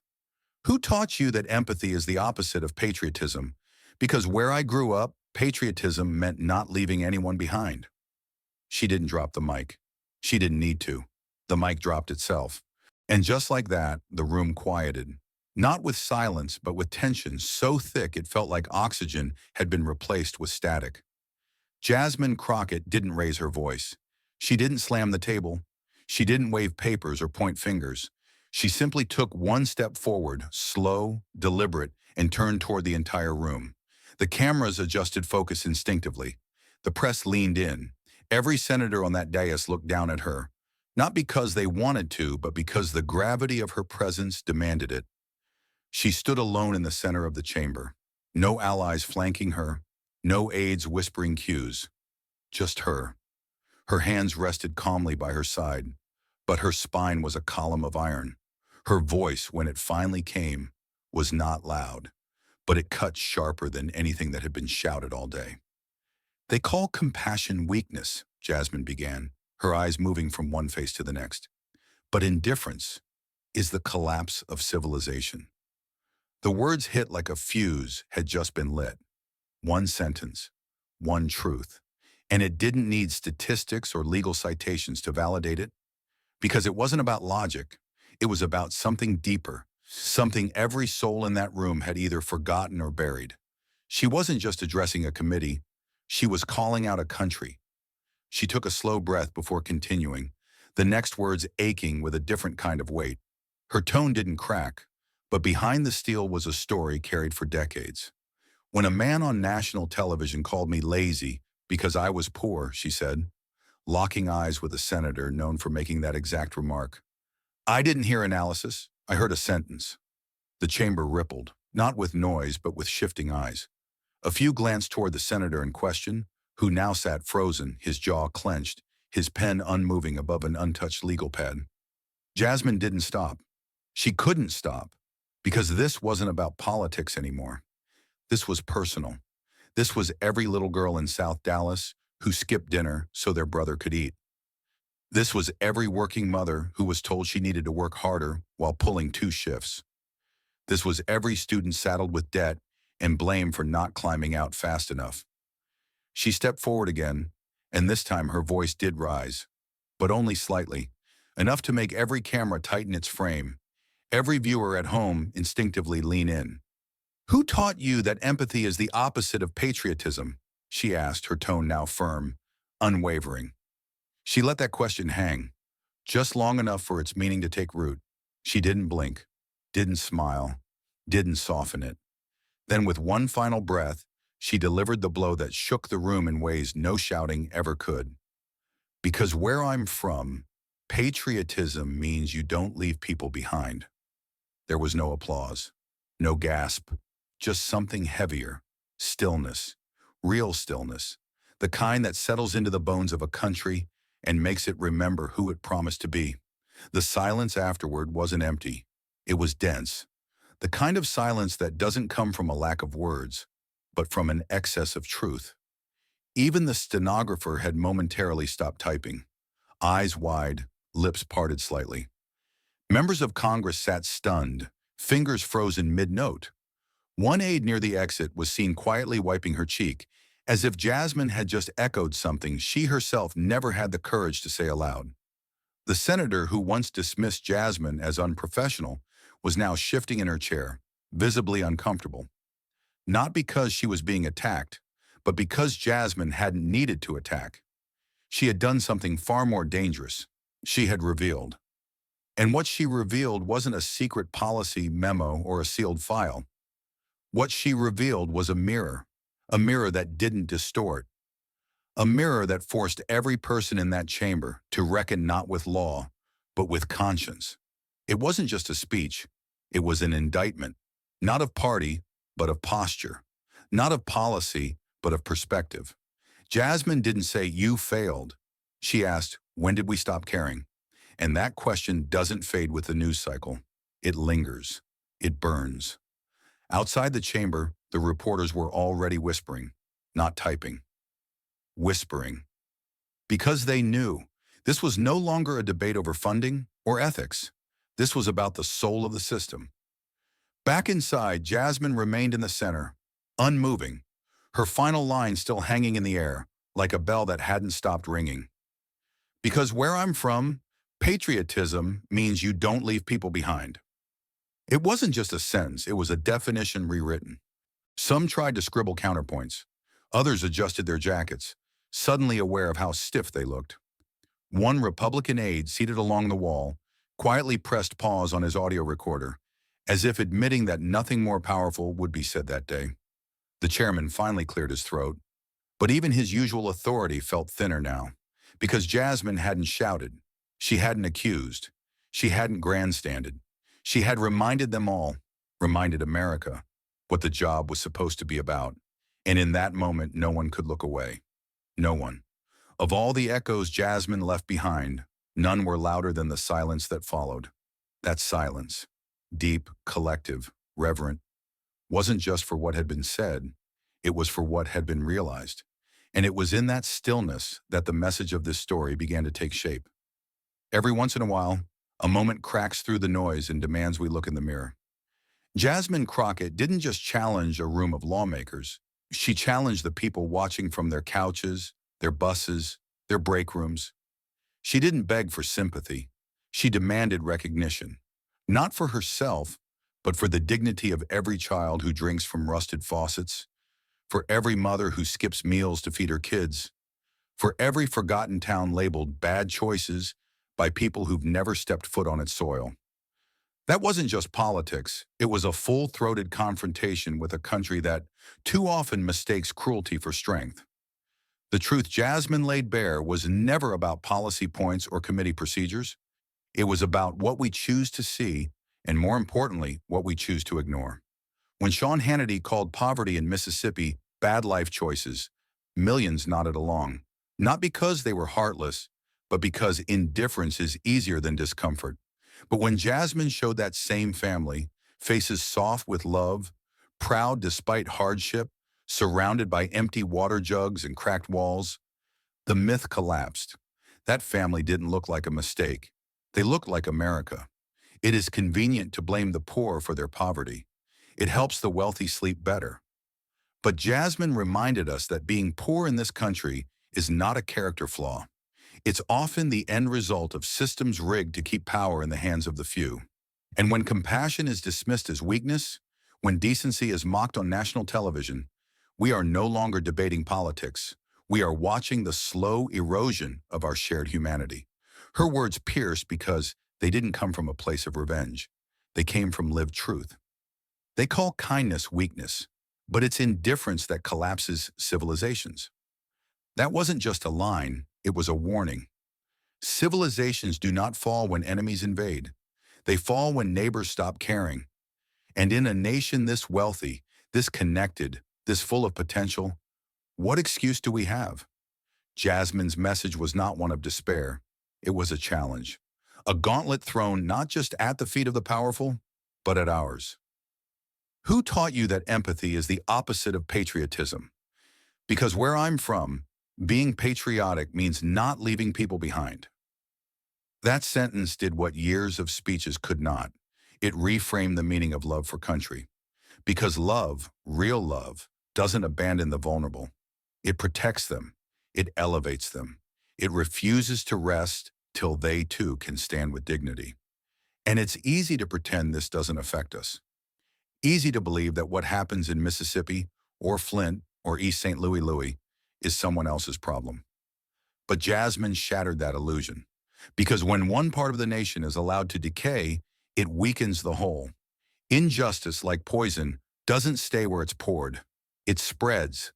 Who taught you that empathy is the opposite of patriotism? Because where I grew up, patriotism meant not leaving anyone behind." She didn't drop the mic. She didn't need to. The mic dropped itself. And just like that, the room quieted. Not with silence, but with tension so thick it felt like oxygen had been replaced with static. Jasmine Crockett didn't raise her voice. She didn't slam the table. She didn't wave papers or point fingers. She simply took one step forward, slow, deliberate, and turned toward the entire room. The cameras adjusted focus instinctively. The press leaned in. Every senator on that dais looked down at her, not because they wanted to, but because the gravity of her presence demanded it. She stood alone in the center of the chamber. No allies flanking her, no aides whispering cues. Just her. Her hands rested calmly by her side, but her spine was a column of iron. Her voice, when it finally came, was not loud, but it cut sharper than anything that had been shouted all day. "They call compassion weakness," Jasmine began, her eyes moving from one face to the next. "But indifference is the collapse of civilization." The words hit like a fuse had just been lit. One sentence, one truth. And it didn't need statistics or legal citations to validate it, because it wasn't about logic. It was about something deeper, something every soul in that room had either forgotten or buried. She wasn't just addressing a committee. She was calling out a country. She took a slow breath before continuing, the next words aching with a different kind of weight. Her tone didn't crack, but behind the steel was a story carried for decades. "When a man on national television called me lazy because I was poor," she said, locking eyes with a senator known for making that exact remark, "I didn't hear analysis. I heard a sentence." The chamber rippled, not with noise, but with shifting eyes. A few glanced toward the senator in question, who now sat frozen, his jaw clenched, his pen unmoving above an untouched legal pad. Jasmine didn't stop. She couldn't stop, because this wasn't about politics anymore. This was personal. This was every little girl in South Dallas who skipped dinner so their brother could eat. This was every working mother who was told she needed to work harder while pulling 2 shifts. This was every student saddled with debt and blame for not climbing out fast enough. She stepped forward again, and this time her voice did rise, but only slightly, enough to make every camera tighten its frame, every viewer at home instinctively lean in. "Who taught you that empathy is the opposite of patriotism?" she asked, her tone now firm, unwavering. She let that question hang, just long enough for its meaning to take root. She didn't blink, didn't smile, didn't soften it. Then with one final breath, she delivered the blow that shook the room in ways no shouting ever could. "Because where I'm from, patriotism means you don't leave people behind." There was no applause, no gasp, just something heavier, stillness, real stillness, the kind that settles into the bones of a country and makes it remember who it promised to be. The silence afterward wasn't empty. It was dense. The kind of silence that doesn't come from a lack of words, but from an excess of truth. Even the stenographer had momentarily stopped typing, eyes wide, lips parted slightly. Members of Congress sat stunned, fingers frozen mid-note. One aide near the exit was seen quietly wiping her cheek, as if Jasmine had just echoed something she herself never had the courage to say aloud. The senator who once dismissed Jasmine as unprofessional was now shifting in her chair, visibly uncomfortable. Not because she was being attacked, but because Jasmine hadn't needed to attack. She had done something far more dangerous. She had revealed. And what she revealed wasn't a secret policy memo or a sealed file. What she revealed was a mirror that didn't distort, a mirror that forced every person in that chamber to reckon not with law, but with conscience. It wasn't just a speech, it was an indictment, not of party, but of posture, not of policy, but of perspective. Jasmine didn't say, "You failed." She asked, "When did we stop caring?" And that question doesn't fade with the news cycle. It lingers. It burns. Outside the chamber, the reporters were already whispering, not typing. Whispering. Because they knew this was no longer a debate over funding or ethics. This was about the soul of the system. Back inside, Jasmine remained in the center, unmoving, her final line still hanging in the air, like a bell that hadn't stopped ringing. "Because where I'm from, patriotism means you don't leave people behind." It wasn't just a sentence, it was a definition rewritten. Some tried to scribble counterpoints. Others adjusted their jackets, suddenly aware of how stiff they looked. One Republican aide seated along the wall quietly pressed pause on his audio recorder, as if admitting that nothing more powerful would be said that day. The chairman finally cleared his throat, but even his usual authority felt thinner now, because Jasmine hadn't shouted, she hadn't accused, she hadn't grandstanded. She had reminded them all, reminded America, what the job was supposed to be about. And in that moment, no one could look away. No one. Of all the echoes Jasmine left behind, none were louder than the silence that followed. That silence, deep, collective, reverent, wasn't just for what had been said, it was for what had been realized. And it was in that stillness that the message of this story began to take shape. Every once in a while, a moment cracks through the noise and demands we look in the mirror. Jasmine Crockett didn't just challenge a room of lawmakers. She challenged the people watching from their couches, their buses, their break rooms. She didn't beg for sympathy. She demanded recognition, not for herself, but for the dignity of every child who drinks from rusted faucets, for every mother who skips meals to feed her kids, for every forgotten town labeled bad choices by people who've never stepped foot on its soil. That wasn't just politics, it was a full-throated confrontation with a country that too often mistakes cruelty for strength. The truth Jasmine laid bare was never about policy points or committee procedures. It was about what we choose to see, and more importantly, what we choose to ignore. When Sean Hannity called poverty in Mississippi bad life choices, millions nodded along, not because they were heartless, but because indifference is easier than discomfort. But when Jasmine showed that same family, faces soft with love, proud despite hardship, surrounded by empty water jugs and cracked walls, the myth collapsed. That family didn't look like a mistake. They looked like America. It is convenient to blame the poor for their poverty. It helps the wealthy sleep better. But Jasmine reminded us that being poor in this country is not a character flaw. It's often the end result of systems rigged to keep power in the hands of the few. And when compassion is dismissed as weakness, when decency is mocked on national television, we are no longer debating politics. We are watching the slow erosion of our shared humanity. Her words pierced because they didn't come from a place of revenge. They came from lived truth. They call kindness weakness, but it's indifference that collapses civilizations. That wasn't just a line, it was a warning. Civilizations do not fall when enemies invade. They fall when neighbors stop caring. And in a nation this wealthy, this connected, this full of potential, what excuse do we have? Jasmine's message was not one of despair. It was a challenge. A gauntlet thrown not just at the feet of the powerful, but at ours. Who taught you that empathy is the opposite of patriotism? Because where I'm from, being patriotic means not leaving people behind. That sentence did what years of speeches could not. It reframed the meaning of love for country. Because love, real love, doesn't abandon the vulnerable. It protects them. It elevates them. It refuses to rest till they too can stand with dignity. And it's easy to pretend this doesn't affect us. Easy to believe that what happens in Mississippi or Flint or East St. Louis is someone else's problem. But Jasmine shattered that illusion. Because when one part of the nation is allowed to decay, it weakens the whole. Injustice, like poison, doesn't stay where it's poured. It spreads.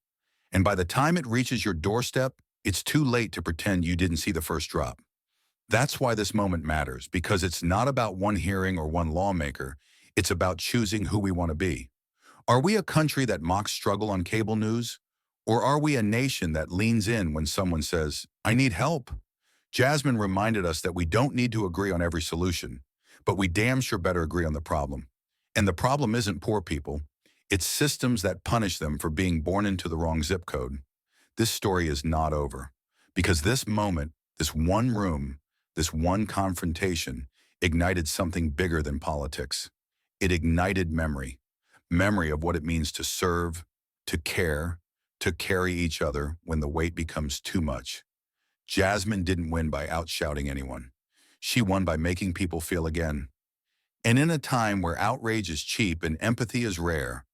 And by the time it reaches your doorstep, it's too late to pretend you didn't see the first drop. That's why this moment matters, because it's not about one hearing or one lawmaker. It's about choosing who we want to be. Are we a country that mocks struggle on cable news? Or are we a nation that leans in when someone says, I need help? Jasmine reminded us that we don't need to agree on every solution, but we damn sure better agree on the problem. And the problem isn't poor people. It's systems that punish them for being born into the wrong zip code. This story is not over, because this moment, this one room, this one confrontation ignited something bigger than politics. It ignited memory. Memory of what it means to serve, to care, to carry each other when the weight becomes too much. Jasmine didn't win by outshouting anyone. She won by making people feel again. And in a time where outrage is cheap and empathy is rare,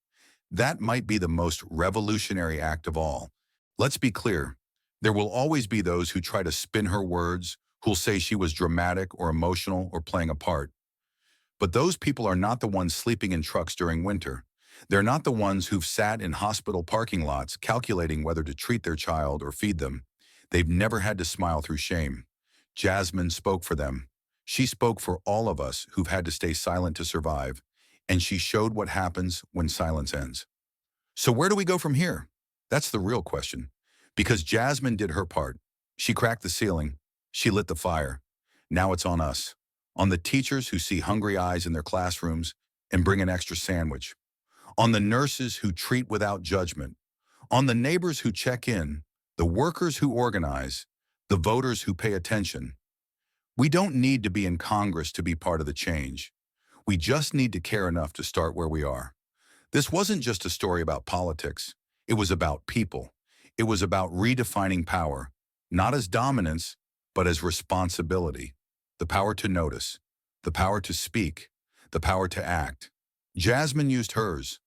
that might be the most revolutionary act of all. Let's be clear. There will always be those who try to spin her words, who'll say she was dramatic or emotional or playing a part. But those people are not the ones sleeping in trucks during winter. They're not the ones who've sat in hospital parking lots calculating whether to treat their child or feed them. They've never had to smile through shame. Jasmine spoke for them. She spoke for all of us who've had to stay silent to survive, and she showed what happens when silence ends. So where do we go from here? That's the real question. Because Jasmine did her part. She cracked the ceiling. She lit the fire. Now it's on us. On the teachers who see hungry eyes in their classrooms and bring an extra sandwich. On the nurses who treat without judgment. On the neighbors who check in. The workers who organize. The voters who pay attention. We don't need to be in Congress to be part of the change. We just need to care enough to start where we are. This wasn't just a story about politics. It was about people. It was about redefining power, not as dominance, but as responsibility. The power to notice, the power to speak, the power to act. Jasmine used hers.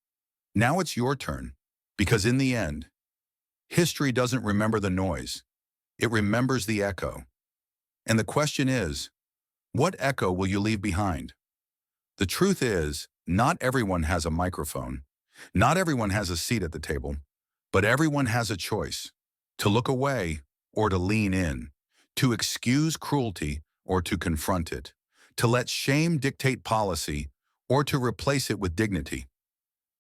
Now it's your turn, because in the end, history doesn't remember the noise. It remembers the echo. And the question is, what echo will you leave behind? The truth is, not everyone has a microphone. Not everyone has a seat at the table. But everyone has a choice. To look away or to lean in. To excuse cruelty or to confront it. To let shame dictate policy or to replace it with dignity.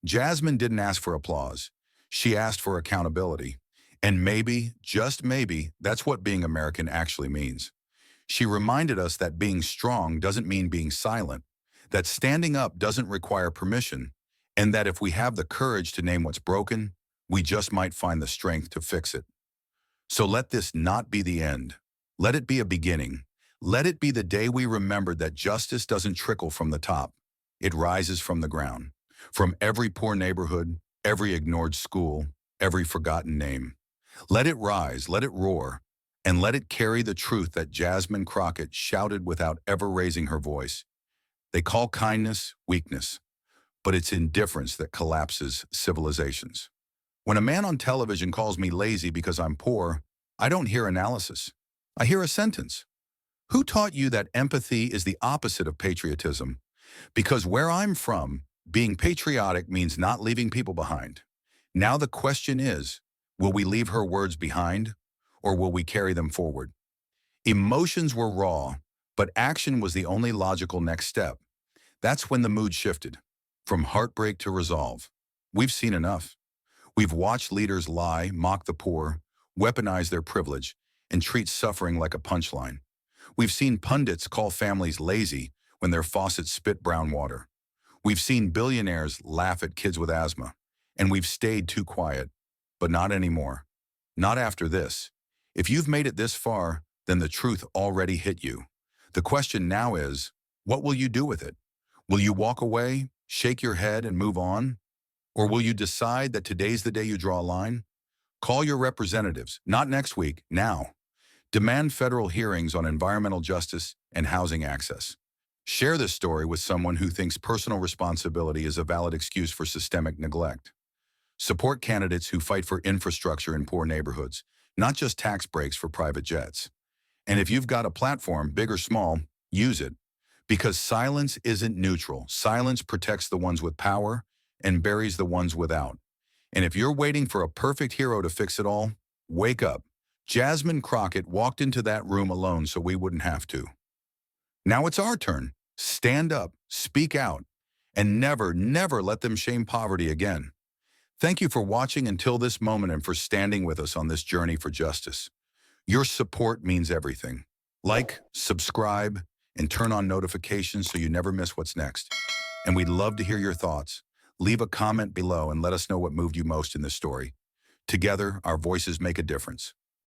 Jasmine didn't ask for applause. She asked for accountability. And maybe, just maybe, that's what being American actually means. She reminded us that being strong doesn't mean being silent, that standing up doesn't require permission, and that if we have the courage to name what's broken, we just might find the strength to fix it. So let this not be the end. Let it be a beginning. Let it be the day we remembered that justice doesn't trickle from the top. It rises from the ground, from every poor neighborhood, every ignored school, every forgotten name. Let it rise, let it roar, and let it carry the truth that Jasmine Crockett shouted without ever raising her voice. They call kindness weakness, but it's indifference that collapses civilizations. When a man on television calls me lazy because I'm poor, I don't hear analysis. I hear a sentence. Who taught you that empathy is the opposite of patriotism? Because where I'm from, being patriotic means not leaving people behind. Now the question is, will we leave her words behind, or will we carry them forward? Emotions were raw, but action was the only logical next step. That's when the mood shifted, from heartbreak to resolve. We've seen enough. We've watched leaders lie, mock the poor, weaponize their privilege, and treat suffering like a punchline. We've seen pundits call families lazy when their faucets spit brown water. We've seen billionaires laugh at kids with asthma, and we've stayed too quiet. But not anymore. Not after this. If you've made it this far, then the truth already hit you. The question now is, what will you do with it? Will you walk away, shake your head, and move on? Or will you decide that today's the day you draw a line? Call your representatives, not next week, now. Demand federal hearings on environmental justice and housing access. Share this story with someone who thinks personal responsibility is a valid excuse for systemic neglect. Support candidates who fight for infrastructure in poor neighborhoods, not just tax breaks for private jets. And if you've got a platform, big or small, use it. Because silence isn't neutral. Silence protects the ones with power and buries the ones without. And if you're waiting for a perfect hero to fix it all, wake up. Jasmine Crockett walked into that room alone so we wouldn't have to. Now it's our turn. Stand up, speak out, and never, never let them shame poverty again. Thank you for watching until this moment and for standing with us on this journey for justice. Your support means everything. Like, subscribe, and turn on notifications so you never miss what's next. And we'd love to hear your thoughts. Leave a comment below and let us know what moved you most in this story. Together, our voices make a difference.